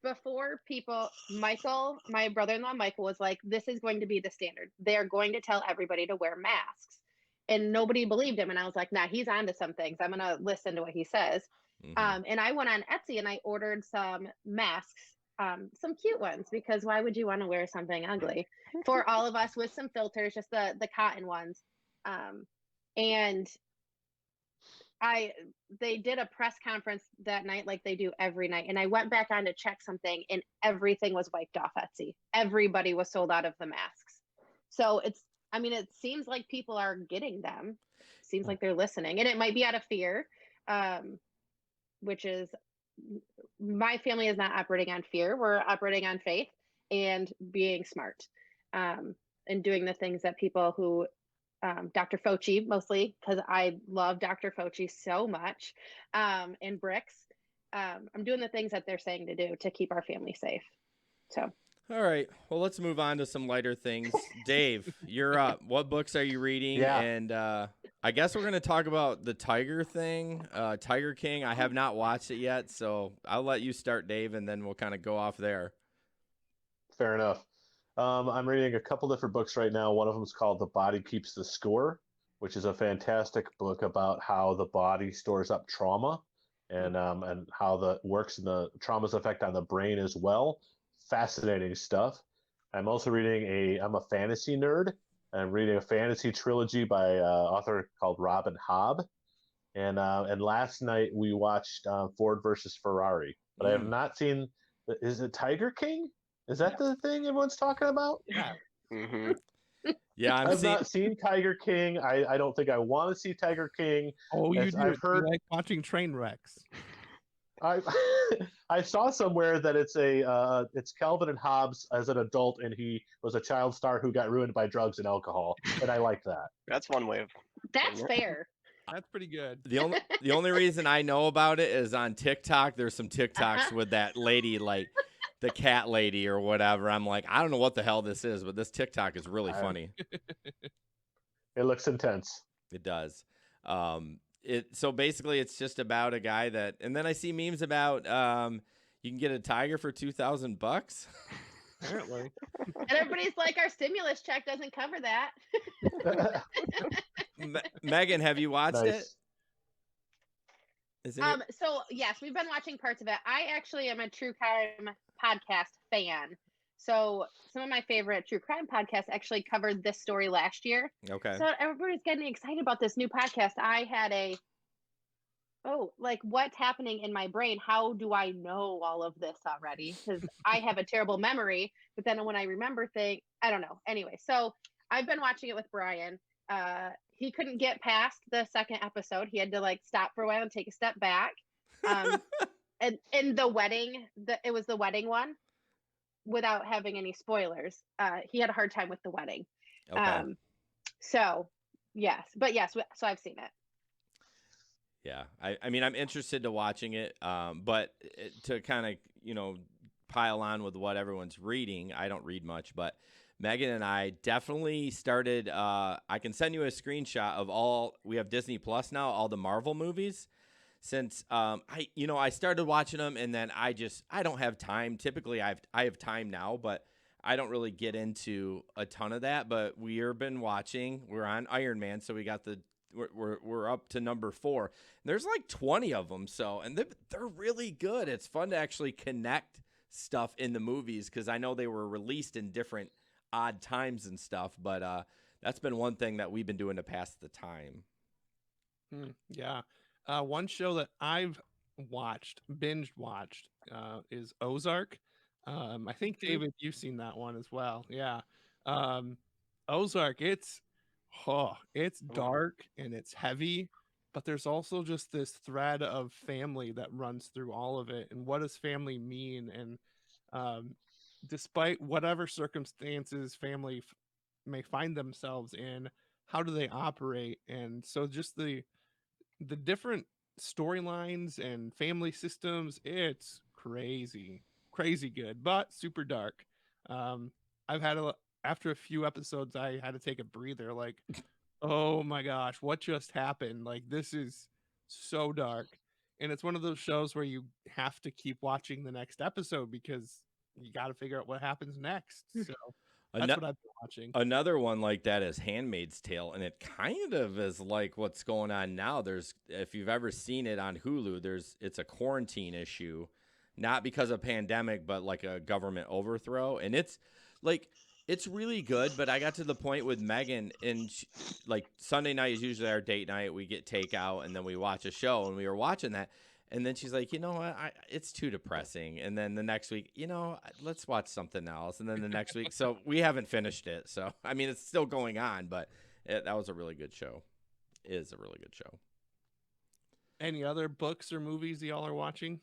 before people, Michael, my brother-in-law Michael was like, this is going to be the standard. They're going to tell everybody to wear masks. And nobody believed him. And I was like, nah, he's onto some things. I'm gonna listen to what he says. Mhm. And I went on Etsy and I ordered some masks, some cute ones, because why would you want to wear something ugly? For all of us with some filters, just the cotton ones. And they did a press conference that night like they do every night, and I went back on to check something and everything was wiped off Etsy. Everybody was sold out of the masks. So it seems like people are getting them. Seems like they're listening, and it might be out of fear, which is, my family is not operating on fear. We're operating on faith and being smart, and doing the things that people who, Dr. Fauci mostly, because I love Dr. Fauci so much, and Bricks. I'm doing the things that they're saying to do to keep our family safe. So, All right. Well, let's move on to some lighter things. Dave, you're up. What books are you reading? Yeah. And I guess we're going to talk about the Tiger thing, Tiger King. I have not watched it yet, so I'll let you start, Dave, and then we'll kind of go off there. Fair enough. I'm reading a couple different books right now. One of them is called The Body Keeps the Score, which is a fantastic book about how the body stores up trauma and how the works and the trauma's effect on the brain as well. Fascinating stuff. I'm also reading I'm a fantasy nerd. I'm reading a fantasy trilogy by an author called Robin Hobb. And last night we watched Ford versus Ferrari, but I have not seen. Is it Tiger King? Is that the thing everyone's talking about? Yeah. Hmm. Yeah, I've not seen Tiger King. I don't think I want to see Tiger King. Oh, you do. I've heard. You like watching train wrecks. I I saw somewhere that it's Calvin and Hobbes as an adult, and he was a child star who got ruined by drugs and alcohol, and I like that. That's one way of. that's fair. That's pretty good. the only reason I know about it is on TikTok. There's some TikToks with that lady, like the cat lady or whatever. I'm like, I don't know what the hell this is, but this TikTok is really funny. It looks intense. It does. So basically it's just about a guy that, and then I see memes about you can get a tiger for $2,000. Apparently. And everybody's like, our stimulus check doesn't cover that. Megan, have you watched it? Nice. Is it? So yes, we've been watching parts of it. I actually am a true crime podcast fan. So some of my favorite true crime podcasts actually covered this story last year. Okay. So everybody's getting excited about this new podcast. I had like, what's happening in my brain? How do I know all of this already? Because I have a terrible memory, but then when I remember things, I don't know. Anyway, so I've been watching it with Brian. he couldn't get past the second episode. He had to like stop for a while and take a step back. Um, and in the wedding, it was the wedding one, without having any spoilers. He had a hard time with the wedding. Okay. So yes, but yes, so I've seen it. Yeah. I mean, I'm interested to watching it, but to kind of, pile on with what everyone's reading, I don't read much, but Megan and I definitely started. I can send you a screenshot of we have Disney Plus now, all the Marvel movies. Since I started watching them, and then I don't have time. Typically, I have time now, but I don't really get into a ton of that. But we've been watching. We're on Iron Man, so we're up to number 4. There's like 20 of them, and they're really good. It's fun to actually connect stuff in the movies, because I know they were released in different odd times and stuff. But that's been one thing that we've been doing to pass the time. Yeah. One show that I've binge watched, is Ozark. I think, David, you've seen that one as well. Yeah. Ozark, it's dark and it's heavy, but there's also just this thread of family that runs through all of it. And what does family mean? And despite whatever circumstances family may find themselves in, how do they operate? And so just the different storylines and family systems, it's crazy good, but super dark. um I've had after a few episodes, I had to take a breather, like, oh my gosh, what just happened? Like, this is so dark. And it's one of those shows where you have to keep watching the next episode because you got to figure out what happens next. So that's what I've been watching. Another one like that is Handmaid's Tale, and it kind of is like what's going on now. If you've ever seen it on Hulu, it's a quarantine issue, not because of pandemic, but like a government overthrow, and it's really good. But I got to the point with Megan, and like Sunday night is usually our date night. We get takeout and then we watch a show, and we were watching that. And then she's like, you know what? It's too depressing. And then the next week, let's watch something else. And then the next week, so we haven't finished it. So, I mean, it's still going on, but that was a really good show. It is a really good show. Any other books or movies y'all are watching?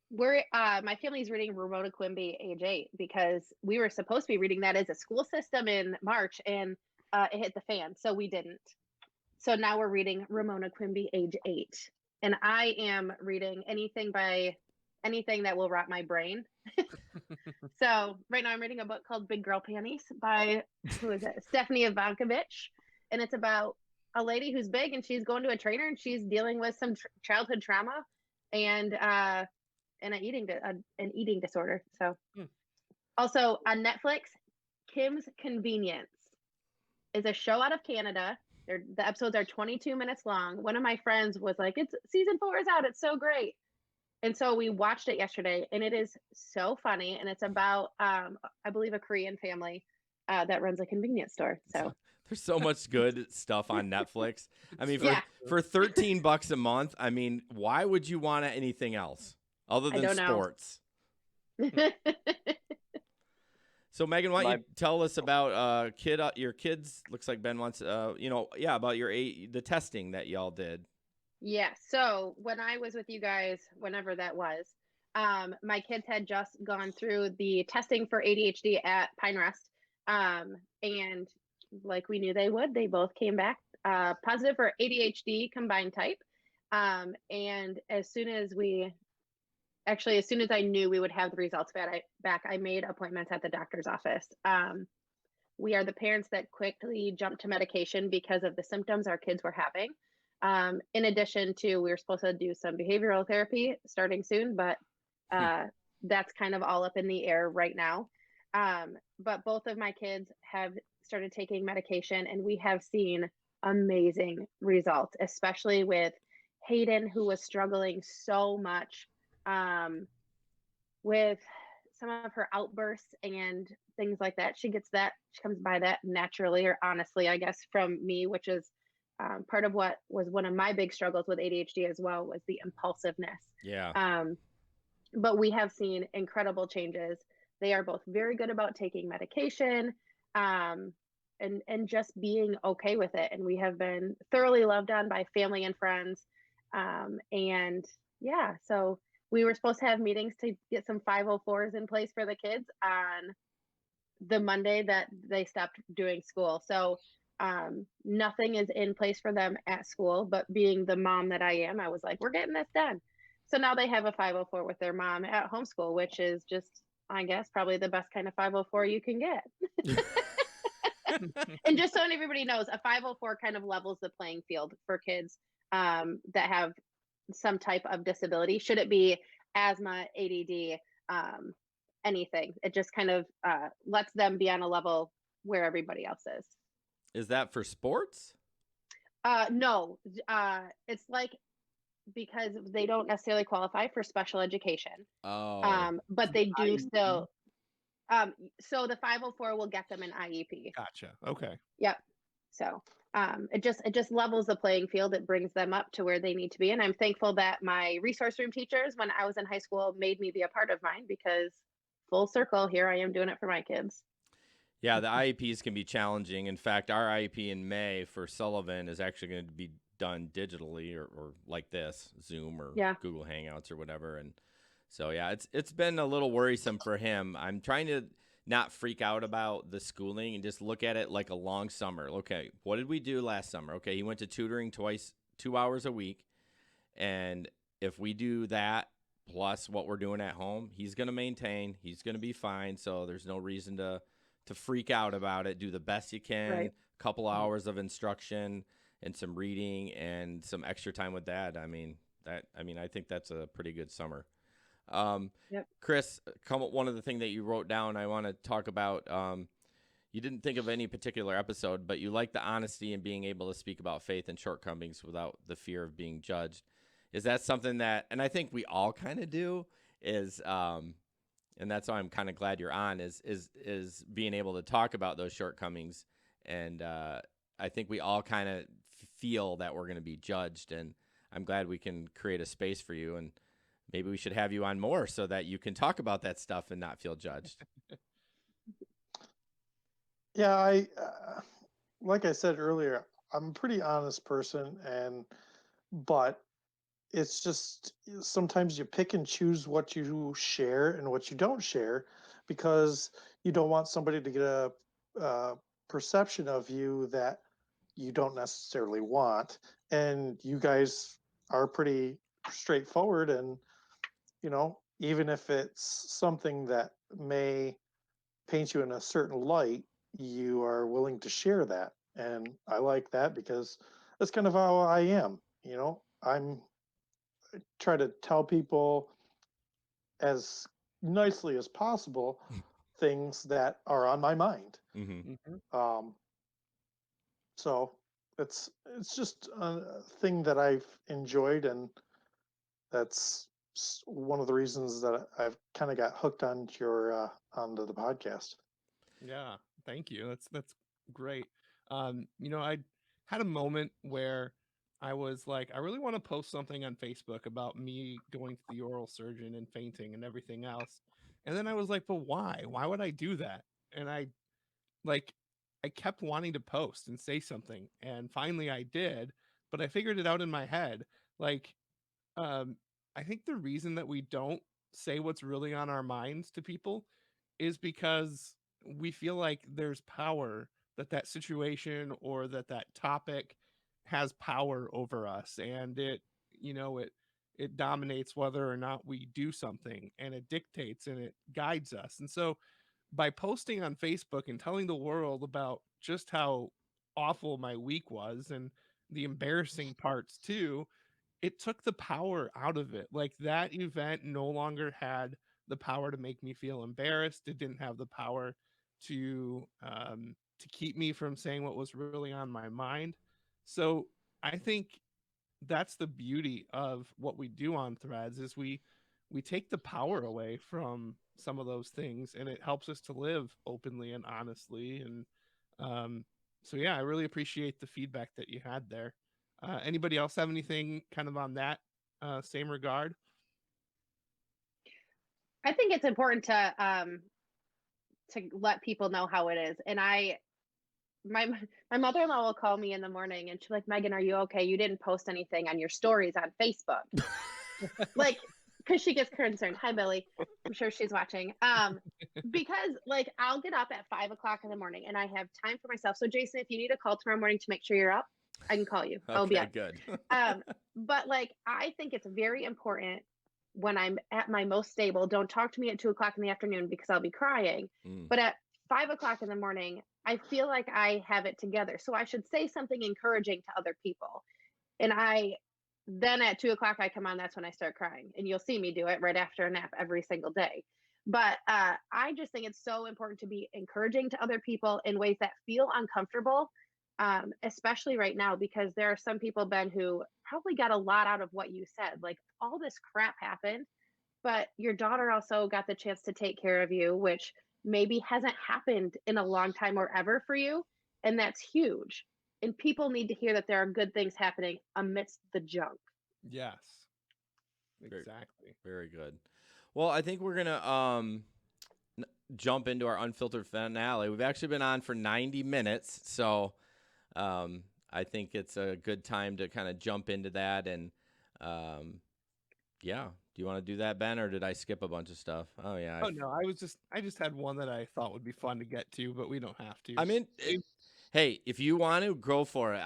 My family's reading Ramona Quimby, age 8, because we were supposed to be reading that as a school system in March, and it hit the fan, so we didn't. So now we're reading Ramona Quimby, age 8. And I am reading anything that will rot my brain. So right now I'm reading a book called Big Girl Panties by, who is it? Stephanie Ivankovich. And it's about a lady who's big, and she's going to a trainer, and she's dealing with some childhood trauma and an eating disorder. So also on Netflix, Kim's Convenience is a show out of Canada. The episodes are 22 minutes long. One of my friends was like, "It's season 4 is out. It's so great." And so we watched it yesterday, and it is so funny. And it's about, I believe, a Korean family that runs a convenience store. So there's so much good stuff on Netflix. I mean, for $13 a month, I mean, why would you want anything else other than sports? So, Megan, why don't you tell us about your kids? Looks like Ben wants, about the testing that y'all did. Yeah. So when I was with you guys, whenever that was, my kids had just gone through the testing for ADHD at Pine Rest, and like we knew they would, they both came back positive for ADHD combined type. And as soon as I knew we would have the results back, I made appointments at the doctor's office. We are the parents that quickly jumped to medication because of the symptoms our kids were having. In addition to, we were supposed to do some behavioral therapy starting soon, but that's kind of all up in the air right now. But both of my kids have started taking medication, and we have seen amazing results, especially with Hayden, who was struggling so much with some of her outbursts and things like that. She comes by that naturally, or honestly, I guess, from me, which is part of what was one of my big struggles with ADHD as well, was the impulsiveness. Yeah. But we have seen incredible changes. They are both very good about taking medication. and just being okay with it. And we have been thoroughly loved on by family and friends. And yeah, so we were supposed to have meetings to get some 504s in place for the kids on the Monday that they stopped doing school. So nothing is in place for them at school, but being the mom that I am, I was like, we're getting this done. So now they have a 504 with their mom at homeschool, which is just, I guess, probably the best kind of 504 you can get. And just so everybody knows, a 504 kind of levels the playing field for kids that have some type of disability. Should it be asthma, ADD, anything? It just kind of lets them be on a level where everybody else is. Is that for sports? No, it's like because they don't necessarily qualify for special education. Oh, But they do still. So the 504 will get them an IEP. Gotcha. Okay. Yep. So it just levels the playing field. It brings them up to where they need to be. And I'm thankful that my resource room teachers, when I was in high school, made me be a part of mine, because full circle, here I am doing it for my kids. yeah, the IEPs can be challenging. In fact, our IEP in May for Sullivan is actually going to be done digitally or like this, Zoom or Yeah. Google Hangouts or whatever. And so, yeah, it's been a little worrisome for him. I'm trying to not freak out about the schooling and just look at it like a long summer. Okay, what did we do last summer? Okay, he went to tutoring twice, 2 hours a week. And if we do that plus what we're doing at home, he's going to maintain. He's going to be fine. So there's no reason to freak out about it. Do the best you can. Right. Couple hours of instruction and some reading and some extra time with dad. I mean, I think that's a pretty good summer. Yep. Chris, one of the things that you wrote down, I want to talk about. You didn't think of any particular episode, but you like the honesty and being able to speak about faith and shortcomings without the fear of being judged. Is that something that, and I think we all kind of do, is, and that's why I'm kind of glad you're on, is being able to talk about those shortcomings. And I think we all kind of feel that we're going to be judged, and I'm glad we can create a space for you. And maybe we should have you on more so that you can talk about that stuff and not feel judged. Yeah, I like I said earlier, I'm a pretty honest person, but it's just sometimes you pick and choose what you share and what you don't share, because you don't want somebody to get a perception of you that you don't necessarily want. And you guys are pretty straightforward, and even if it's something that may paint you in a certain light, you are willing to share that. And I like that, because that's kind of how I am. I'm try to tell people as nicely as possible things that are on my mind. Mm-hmm. Um, so it's just a thing that I've enjoyed, and that's one of the reasons that I've kind of got hooked on onto the podcast. Yeah, thank you. That's great. I had a moment where I was like, I really want to post something on Facebook about me going to the oral surgeon and fainting and everything else. And then I was like, but why? Why would I do that? And like I kept wanting to post and say something, and finally I did, but I figured it out in my head. Like um, I think the reason that we don't say what's really on our minds to people is because we feel like there's power, that situation or that topic has power over us, and it dominates whether or not we do something, and it dictates and it guides us. And so by posting on Facebook and telling the world about just how awful my week was and the embarrassing parts too, it took the power out of it. Like, that event no longer had the power to make me feel embarrassed. It didn't have the power to keep me from saying what was really on my mind. So I think that's the beauty of what we do on Threads, is we take the power away from some of those things, and it helps us to live openly and honestly. And so yeah, I really appreciate the feedback that you had there. Anybody else have anything kind of on that same regard? I think it's important to let people know how it is. And I my mother-in-law will call me in the morning and she's like, Megan, are you okay? You didn't post anything on your stories on Facebook. Like, because she gets concerned. Hi, Billy. I'm sure she's watching. Because like I'll get up at 5 o'clock in the morning and I have time for myself. So Jason, if you need a call tomorrow morning to make sure you're up, I can call you. I'll be Okay, up. good. But like I think it's very important when I'm at my most stable. Don't talk to me at 2 o'clock in the afternoon because I'll be crying. Mm. But at 5 o'clock in the morning, I feel like I have it together. So I should say something encouraging to other people. And then at 2 o'clock I come on, that's when I start crying. And you'll see me do it right after a nap every single day. But I just think it's so important to be encouraging to other people in ways that feel uncomfortable, especially right now, because there are some people, Ben, who probably got a lot out of what you said. Like all this crap happened, but your daughter also got the chance to take care of you, which maybe hasn't happened in a long time or ever for you. And that's huge. And people need to hear that there are good things happening amidst the junk. Yes. Very- Exactly. Very good. Well, I think we're gonna jump into our unfiltered finale. We've actually been on for 90 minutes, so I think it's a good time to kind of jump into that. And yeah, do you want to do that, Ben, or did I skip a bunch of stuff? Oh yeah. Oh no, I just had one that I thought would be fun to get to, but we don't have to. I mean, hey, if you want to, go for it.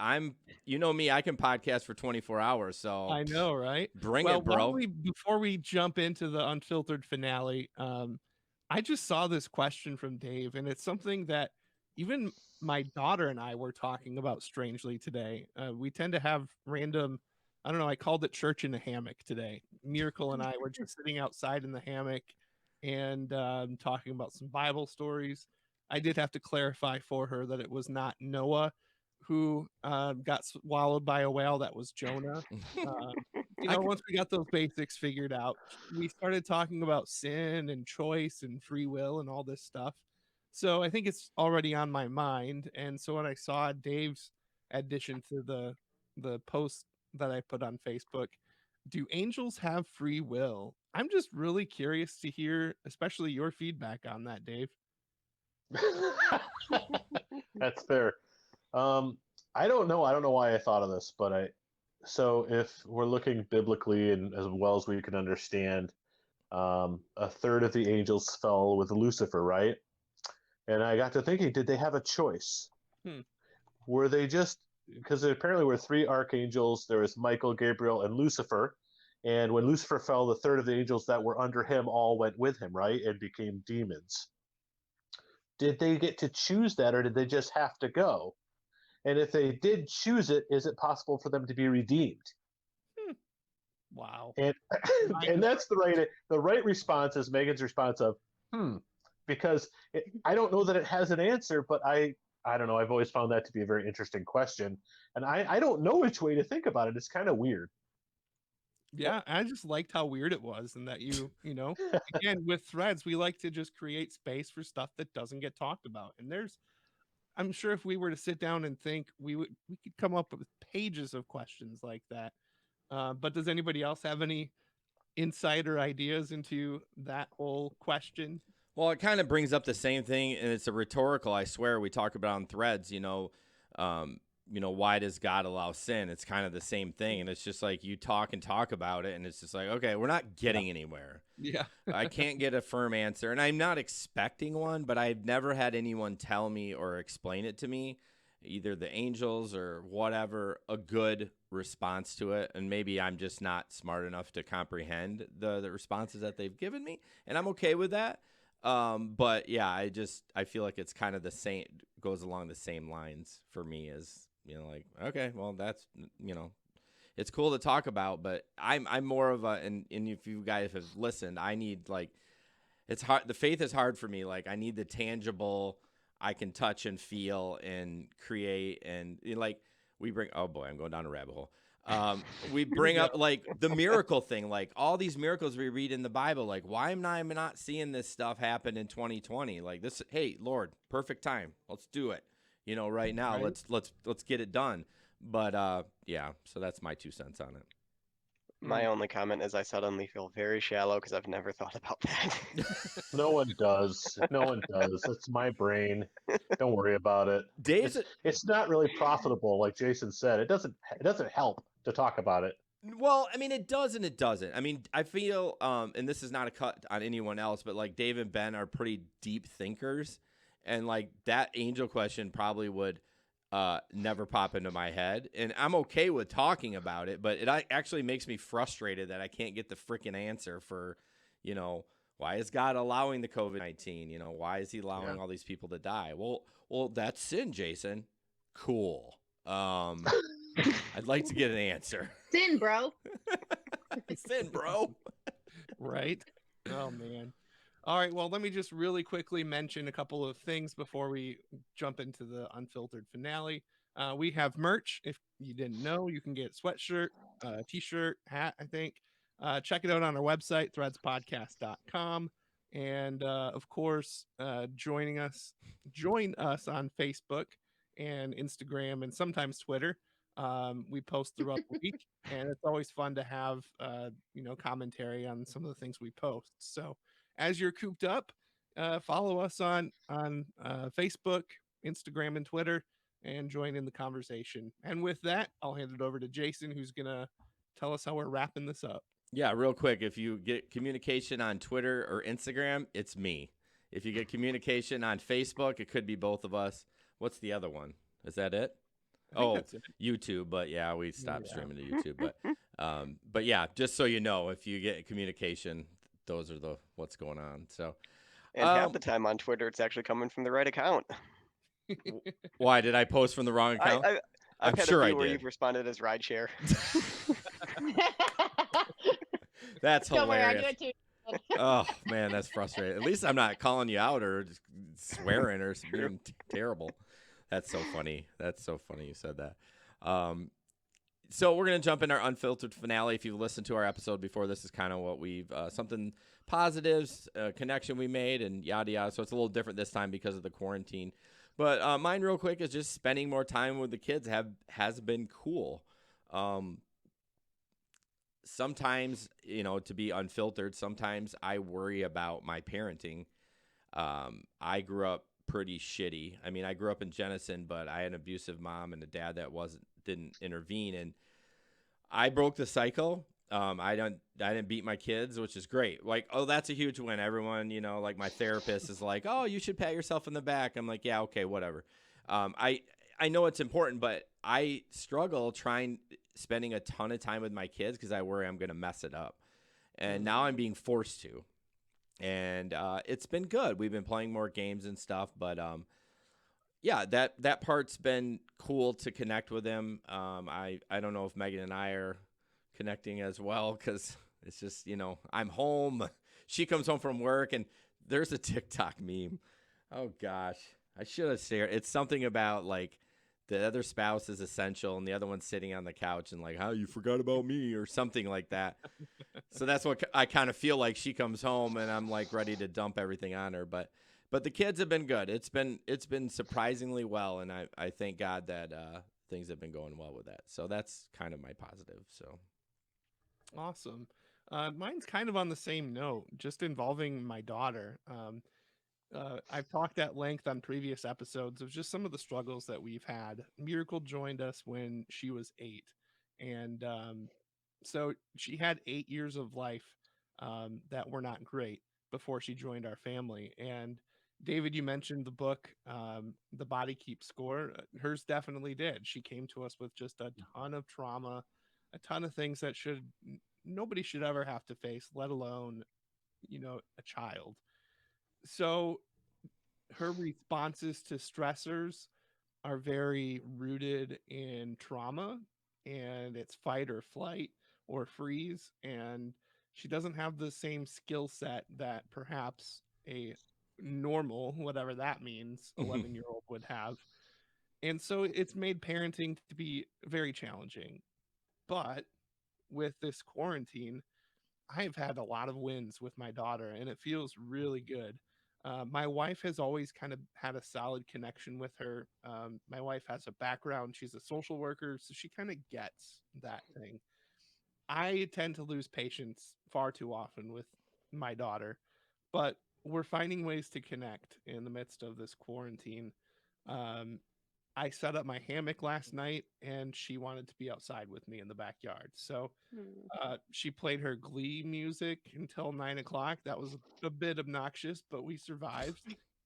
You know me, I can podcast for 24 hours, so I know, right? bring Well, it, bro. before we jump into the unfiltered finale, I just saw this question from Dave, and it's something that even my daughter and I were talking about strangely today. We tend to have random, I don't know, I called it church in a hammock today. Miracle and I were just sitting outside in the hammock and talking about some Bible stories. I did have to clarify for her that it was not Noah who got swallowed by a whale. That was Jonah. Once we got those basics figured out, we started talking about sin and choice and free will and all this stuff. So I think it's already on my mind. And so when I saw Dave's addition to the post that I put on Facebook, do angels have free will? I'm just really curious to hear, especially your feedback on that, Dave. That's fair. I don't know. I don't know why I thought of this, but so if we're looking biblically and as well as we can understand, a third of the angels fell with Lucifer, right? And I got to thinking, did they have a choice? Were they just, because there apparently were three archangels, there was Michael, Gabriel, and Lucifer. And when Lucifer fell, the third of the angels that were under him all went with him, right? And became demons. Did they get to choose that, or did they just have to go? And if they did choose it, is it possible for them to be redeemed? Wow. And and that's the right response is Megan's response of because I don't know that it has an answer, but I don't know. I've always found that to be a very interesting question, and I don't know which way to think about it. It's kind of weird. Yeah, I just liked how weird it was, and that again, with threads, we like to just create space for stuff that doesn't get talked about. And I'm sure if we were to sit down and think, we could come up with pages of questions like that. But does anybody else have any insight or ideas into that whole question? Well, it kind of brings up the same thing, and it's a rhetorical, I swear, we talk about on threads, why does God allow sin? It's kind of the same thing. And it's just like you talk and talk about it, and it's just like, okay, we're not getting anywhere. Yeah. I can't get a firm answer, and I'm not expecting one, but I've never had anyone tell me or explain it to me, either the angels or whatever, a good response to it. And maybe I'm just not smart enough to comprehend the responses that they've given me, and I'm okay with that. But yeah, I feel like it's kind of the same, goes along the same lines for me as, okay, well, that's, it's cool to talk about, but I'm more of and if you guys have listened, I need it's hard. The faith is hard for me. Like I need the tangible, I can touch and feel and create. And oh boy, I'm going down a rabbit hole. We bring up the miracle thing, like all these miracles we read in the Bible. Like, why am I not seeing this stuff happen in 2020? Like this, hey, Lord, perfect time. Let's do it. Right now, Right. let's get it done. But yeah, so that's my 2 cents on it. My only comment is I suddenly feel very shallow because I've never thought about that. No one does. No one does. It's my brain. Don't worry about it. Dave's It's not really profitable, like Jason said. It doesn't help to talk about it. Well, I mean, it does and it doesn't. I mean, I feel, and this is not a cut on anyone else, but like Dave and Ben are pretty deep thinkers, and like that angel question probably would never pop into my head, and I'm okay with talking about it, but it actually makes me frustrated that I can't get the freaking answer for, you know, why is God allowing the COVID-19? You know, why is He allowing all these people to die? Well, that's sin, Jason. Cool. I'd like to get an answer. Sin, bro. Sin, bro. Right? Oh man. All right, well, let me just really quickly mention a couple of things before we jump into the unfiltered finale. We have merch. If you didn't know, you can get sweatshirt, t-shirt, hat, I think. Check it out on our website, threadspodcast.com. And of course, join us on Facebook and Instagram and sometimes Twitter. We post throughout the week, and it's always fun to have commentary on some of the things we post. So as you're cooped up, follow us on Facebook, Instagram, and Twitter, and join in the conversation. And with that, I'll hand it over to Jason, who's gonna tell us how we're wrapping this up. Yeah, real quick. If you get communication on Twitter or Instagram, it's me. If you get communication on Facebook, it could be both of us. What's the other one? Is that it? I think Oh, that's it. YouTube. But yeah, we stopped streaming to YouTube. But yeah, just so you know, if you get communication, those are the what's going on. So, And half the time on Twitter, it's actually coming from the right account. why did I post from the wrong I, account? I, I've I'm had sure a I few where did. you've responded as rideshare. That's Don't worry, I hilarious. do it too. Oh man, that's frustrating. At least I'm not calling you out or just swearing or being terrible. That's so funny. That's so funny you said that. So we're gonna jump in our unfiltered finale. If you've listened to our episode before, this is kind of what we've something positives, connection we made, and yada yada. So it's a little different this time because of the quarantine. But mine, real quick, is just spending more time with the kids. Has been cool. Sometimes, to be unfiltered, sometimes I worry about my parenting. I grew up pretty shitty. I mean, I grew up in Jenison, but I had an abusive mom and a dad that didn't intervene, and I broke the cycle. I didn't beat my kids, which is great. Like, oh, that's a huge win. Everyone, like my therapist is like, oh, you should pat yourself in the back. I'm like, yeah, okay, whatever. I know it's important, but I struggle spending a ton of time with my kids because I worry I'm going to mess it up. And now I'm being forced to. And it's been good. We've been playing more games and stuff, but yeah, that part's been cool to connect with them. I don't know if Megan and I are connecting as well because it's just, I'm home. She comes home from work, and there's a TikTok meme. Oh, gosh. I should have shared. It's something about, like, the other spouse is essential, and the other one's sitting on the couch and like, "How you forgot about me," or something like that. So that's what I kind of feel like. She comes home, and I'm like ready to dump everything on her. But the kids have been good. It's been surprisingly well, and I thank God that things have been going well with that. So that's kind of my positive. So Awesome. Mine's kind of on the same note, just involving my daughter. I've talked at length on previous episodes of just some of the struggles that we've had. Miracle joined us when she was 8, and so she had 8 years of life that were not great before she joined our family. And David, you mentioned the book, The Body Keeps Score. Hers definitely did. She came to us with just a ton of trauma, a ton of things that nobody should ever have to face, let alone, a child. So her responses to stressors are very rooted in trauma, and it's fight or flight or freeze, and she doesn't have the same skill set that perhaps a normal, whatever that means, 11-year-old would have. And so it's made parenting to be very challenging. But with this quarantine, I've had a lot of wins with my daughter, and it feels really good. My wife has always kind of had a solid connection with her. My wife has a background, she's a social worker, so she kind of gets that thing. I tend to lose patience far too often with my daughter, but we're finding ways to connect in the midst of this quarantine. Um, I set up my hammock last night and she wanted to be outside with me in the backyard. So Hmm. she played her Glee music until 9 o'clock. That was a bit obnoxious, but we survived.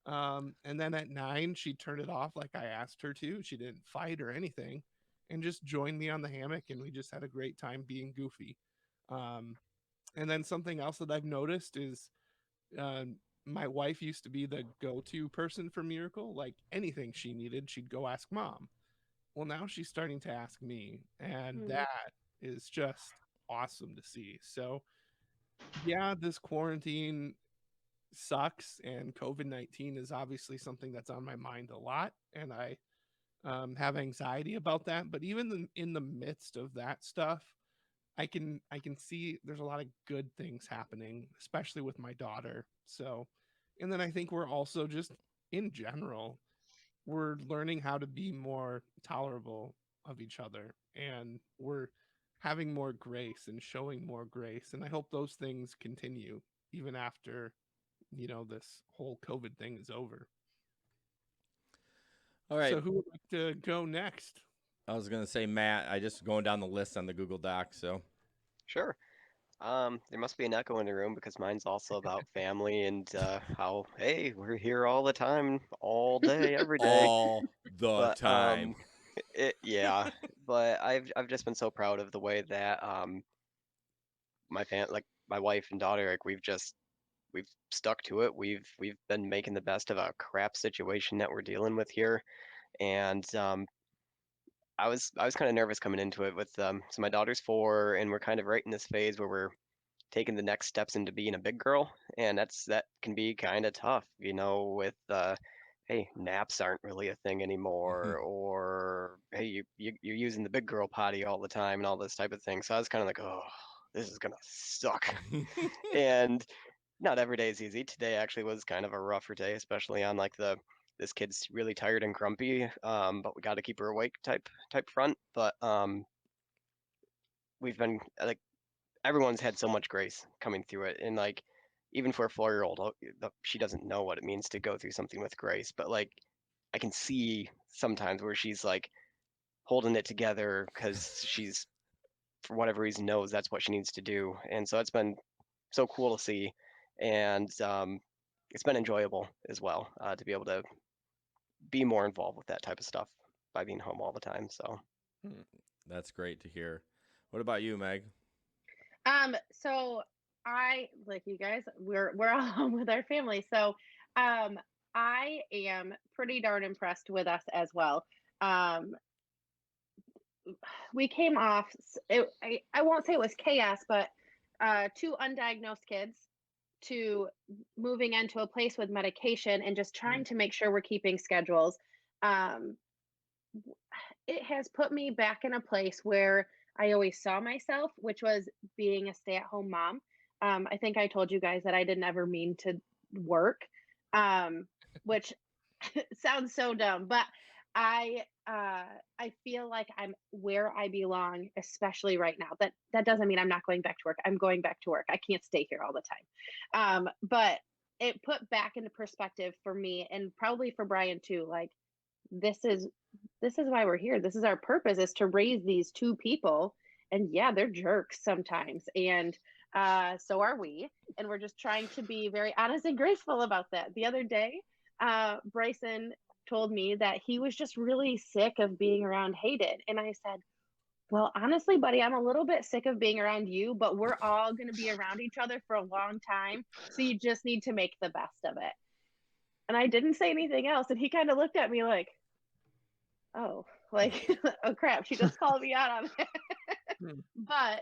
And then at 9, she turned it off like I asked her to. She didn't fight or anything and just joined me on the hammock. And we just had a great time being goofy. Um, and then something else that I've noticed is uh, my wife used to be the go to person for Miracle. Like anything she needed, she'd go ask mom. Well, now she's starting to ask me. And Hmm. that is just awesome to see. So, yeah, this quarantine sucks, and COVID-19 is obviously something that's on my mind a lot. And I have anxiety about that. But even in the midst of that stuff, I can see there's a lot of good things happening, especially with my daughter. So, and then I think we're also just in general, we're learning how to be more tolerable of each other, and we're having more grace and showing more grace. And I hope those things continue even after, this whole COVID thing is over. All right. So who would like to go next? I was gonna say Matt. I just going down the list on the Google Doc. So Sure. There must be an echo in the room because mine's also about family and how, hey, we're here all the time, all day, every day. all the But time. yeah, but I've just been so proud of the way that like my wife and daughter, like we've stuck to it. We've been making the best of a crap situation that we're dealing with here, and I was kind of nervous coming into it with so my daughter's 4, and we're kind of right in this phase where we're taking the next steps into being a big girl, and that can be kind of tough, with hey, naps aren't really a thing anymore, or hey, you're using the big girl potty all the time and all this type of thing. So I was kind of like, oh, this is gonna suck. And not every day is easy. Today actually was kind of a rougher day, especially on like the this kid's really tired and grumpy, but we got to keep her awake type front. But we've been like everyone's had so much grace coming through it, and like even for a 4-year-old, she doesn't know what it means to go through something with grace, but like I can see sometimes where she's like holding it together because she's for whatever reason knows that's what she needs to do, and so it's been so cool to see, and it's been enjoyable as well to be able to be more involved with that type of stuff by being home all the time. So Hmm, that's great to hear. What about you, Meg? So I like you guys, we're all home with our family. So I am pretty darn impressed with us as well. Um we came off I won't say it was chaos, but 2 undiagnosed kids to moving into a place with medication and just trying to make sure we're keeping schedules. Um it has put me back in a place where I always saw myself, which was being a stay-at-home mom. I think I told you guys that I didn't ever mean to work, which sounds so dumb, but I feel like I'm where I belong, especially right now. That doesn't mean I'm not going back to work. I'm going back to work. I can't stay here all the time. But it put back into perspective for me and probably for Brian too. Like this is this is why we're here. This is our purpose, is to raise these 2 people. And yeah, they're jerks sometimes. And so are we. And we're just trying to be very honest and graceful about that. The other day, Bryson told me that he was just really sick of being around Hayden. And I said, well, honestly, buddy, I'm a little bit sick of being around you, but we're all going to be around each other for a long time. So you just need to make the best of it. And I didn't say anything else. And he kind of looked at me like, oh, like, oh crap, she just called me out on it. Hmm. But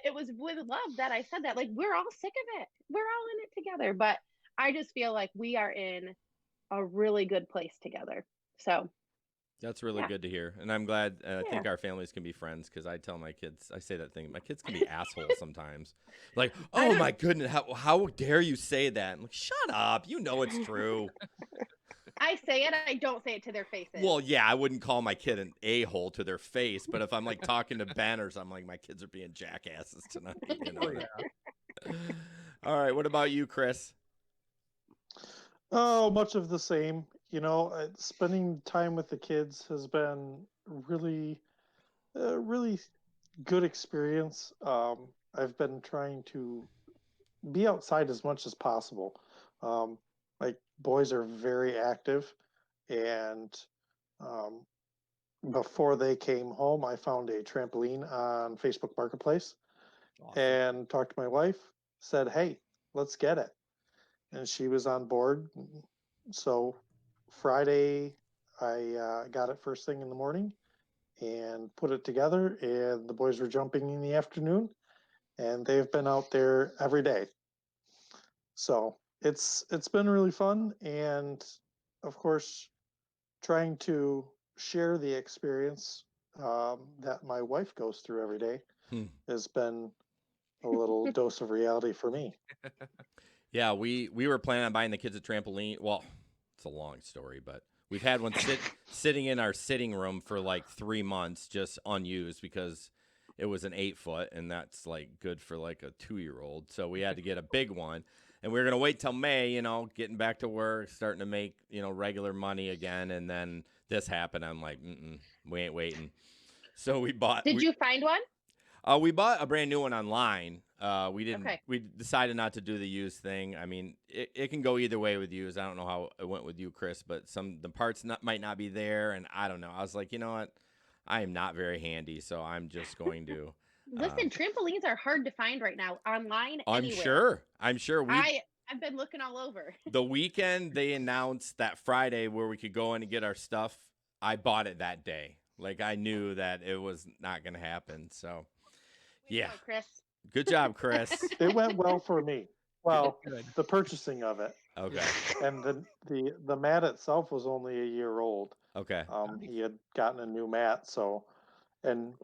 it was with love that I said that. Like, we're all sick of it. We're all in it together. But I just feel like we are in a really good place together. So, That's really yeah. good to hear, and I'm glad. I Yeah. think our families can be friends because I tell my kids, I say that thing. My kids can be assholes sometimes. Like, I oh don't, my goodness, how dare you say that? I'm like, shut up, you know it's true. I say it, I don't say it to their faces. Well, yeah, I wouldn't call my kid an a-hole to their face, but if I'm like talking to Ben or something, like my kids are being jackasses tonight. You know? Oh yeah. All right, what about you, Chris? Oh, much of the same. Spending time with the kids has been really good experience. I've been trying to be outside as much as possible. Um, my boys are very active, and um, before they came home, I found a trampoline on Facebook Marketplace Awesome. and talked to my wife. Said, "Hey, let's get it," and she was on board. So Friday, I got it first thing in the morning and put it together, and the boys were jumping in the afternoon, and they've been out there every day. So it's been really fun, and of course, trying to share the experience that my wife goes through every day Hmm. has been a little dose of reality for me. Yeah, we were planning on buying the kids a trampoline. Well, it's a long story, but we've had one sitting in our sitting room for like 3 months, just unused because it was an 8 foot, and that's like good for like a 2-year-old. So we had to get a big one, and we were gonna wait till May, getting back to work, starting to make regular money again, and then this happened. I'm like, we ain't waiting. So we bought. Did you find one? We bought a brand new one online. We didn't. Okay. We decided not to do the used thing. I mean, it can go either way with used. I don't know how it went with you, Chris, but the parts might not be there, and I don't know. I was like, you know what? I am not very handy, so I'm just going to. Listen, trampolines are hard to find right now online. I'm anywhere. sure. I'm sure. I've been looking all over. The weekend they announced that Friday where we could go in and get our stuff. I bought it that day. Like I knew that it was not going to happen. So. Yeah. Go, Chris. Good job, Chris. It went well for me. Well, Good. the purchasing of it, Okay. and the mat itself was only a year old. Okay. He had gotten a new mat, so and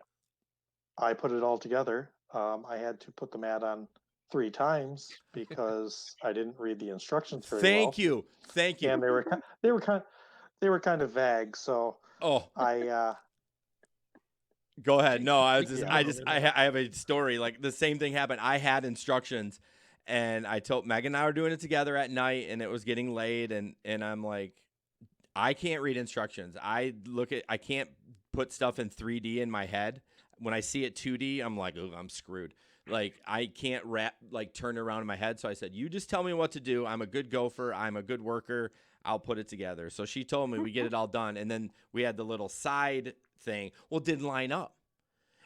I put it all together. I had to put the mat on 3 times because I didn't read the instructions very well. Thank you. And they were kind of vague. So Oh, I go ahead. No, Yeah. I have a story. Like the same thing happened. I had instructions, and I told Megan and I were doing it together at night, and it was getting late, and I'm like, I can't read instructions. I can't put stuff in 3D in my head. When I see it 2D, I'm like, oh, I'm screwed. Like I can't turn it around in my head. So I said, you just tell me what to do. I'm a good gopher. I'm a good worker. I'll put it together. So she told me we get it all done. And then we had the little side thing. Well, it didn't line up.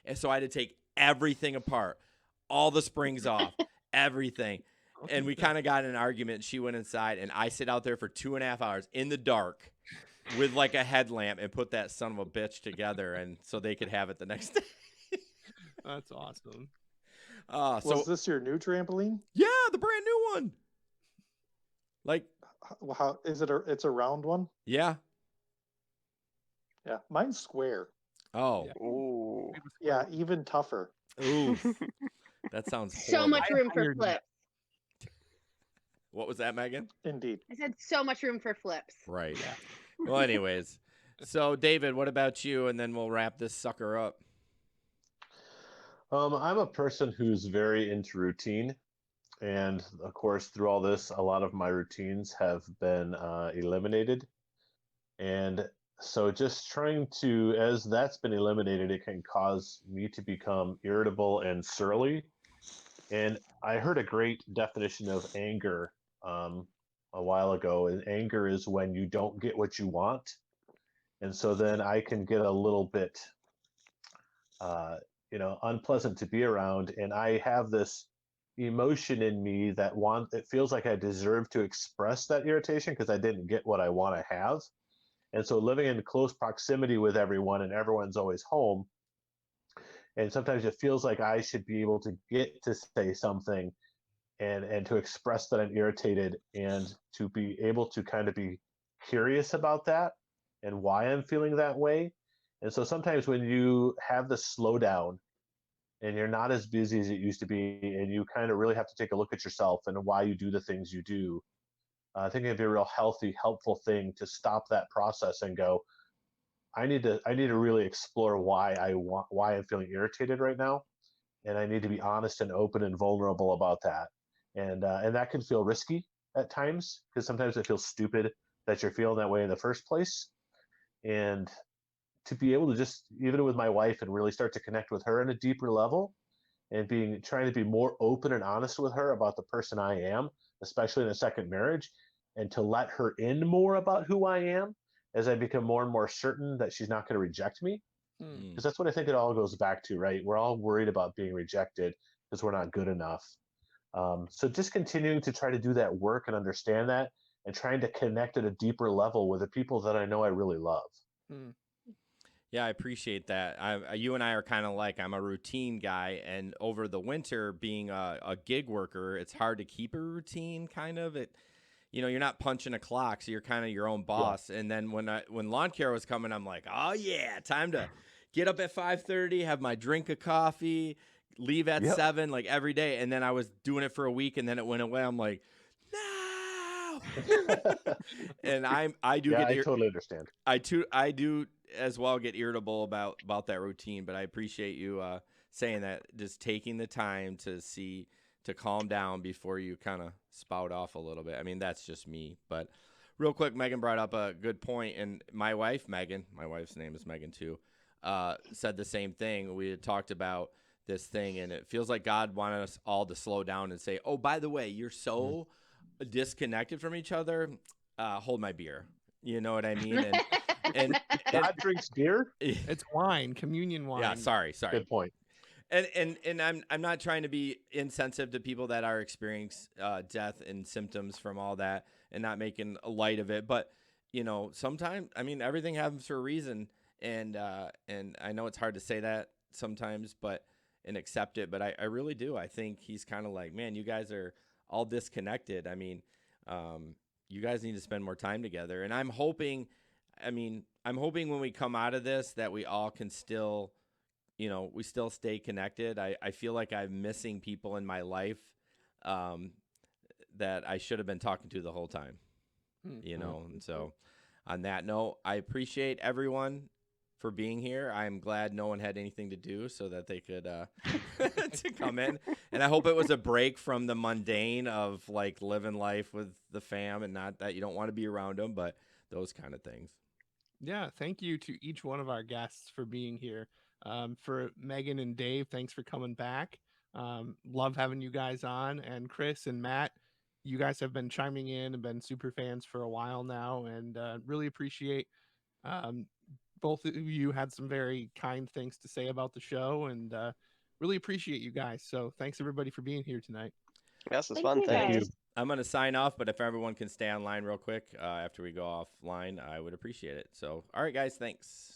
And so I had to take everything apart, all the springs off, everything. And we kind of got in an argument. She went inside, and I sit out there for 2.5 hours in the dark with like a headlamp and put that son of a bitch together, and so they could have it the next day. That's awesome. was this your new trampoline? Yeah, the brand new one. Like, How is it? It's a round one. yeah. Yeah, mine's square. Oh, Yeah. Ooh. Yeah, even tougher. ooh, that sounds So horrible. much room for hired you. flips. What was that, Megan? Indeed. I said so much room for flips. Right. Well, anyways, so David, what about you? And then we'll wrap this sucker up. I'm a person who's very into routine. And of course, through all this, a lot of my routines have been eliminated. And so just trying to, as that's been eliminated, it can cause me to become irritable and surly. And I heard a great definition of anger a while ago. And anger is when you don't get what you want. And so then I can get a little bit, unpleasant to be around. And I have this emotion in me that it feels like I deserve to express that irritation because I didn't get what I want to have. And so living in close proximity with everyone and everyone's always home. And sometimes it feels like I should be able to get to say something and to express that I'm irritated and to be able to kind of be curious about that and why I'm feeling that way. And so sometimes when you have the slowdown and you're not as busy as it used to be, and you kind of really have to take a look at yourself and why you do the things you do, I think it'd be a real healthy, helpful thing to stop that process and go, I need to really explore why I'm feeling irritated right now, and I need to be honest and open and vulnerable about that. And that can feel risky at times because sometimes it feels stupid that you're feeling that way in the first place. And to be able to just, even with my wife, and really start to connect with her on a deeper level, and being trying to be more open and honest with her about the person I am, especially in a second marriage, and to let her in more about who I am as I become more and more certain that she's not going to reject me. Mm. Because that's what I think it all goes back to, right? We're all worried about being rejected because we're not good enough. So just continuing to try to do that work and understand that, and trying to connect at a deeper level with the people that I know I really love. Mm. Yeah, I appreciate that. You and I are kind of like, I'm a routine guy, and over the winter, being a gig worker, it's hard to keep a routine. Kind of it, you're not punching a clock, so you're kind of your own Yeah. boss. And then when lawn care was coming, I'm like, oh yeah, time to get up at 5:30, have my drink of coffee, leave at Yep. 7, like every day. And then I was doing it for a week, and then it went away. I'm like, no. And I do Yeah, get I totally understand. I do as well get irritable about that routine, but I appreciate you saying that, just taking the time to calm down before you kind of spout off a little bit. I mean, that's just me. But real quick, Megan brought up a good point, and my wife Megan, my wife's name is Megan too, said the same thing. We had talked about this thing, and it feels like God wanted us all to slow down and say, "Oh, by the way, you're so disconnected from each other. Hold my beer." You know what I mean? And God drinks beer? It's wine, communion wine. yeah, sorry. Good point. And I'm not trying to be insensitive to people that are experiencing death and symptoms from all that, and not making light of it. But sometimes, I mean, everything happens for a reason, and I know it's hard to say that sometimes, but and accept it. But I really do. I think he's kind of like, man, you guys are all disconnected. I mean, you guys need to spend more time together, and I'm hoping. I mean, I'm hoping when we come out of this that we all can still, we still stay connected. I feel like I'm missing people in my life that I should have been talking to the whole time, And so on that note, I appreciate everyone for being here. I'm glad no one had anything to do so that they could to come in. And I hope it was a break from the mundane of like living life with the fam, and not that you don't want to be around them, but those kind of things. Yeah, thank you to each one of our guests for being here. For Megan and Dave, thanks for coming back. Love having you guys on. And Chris and Matt, you guys have been chiming in and been super fans for a while now, and really appreciate um, both of you had some very kind things to say about the show, and really appreciate you guys. So thanks everybody for being here tonight. Yes, it's Thank fun. you Thanks. guys. I'm going to sign off, but if everyone can stay online real quick after we go offline, I would appreciate it. So, all right, guys, thanks.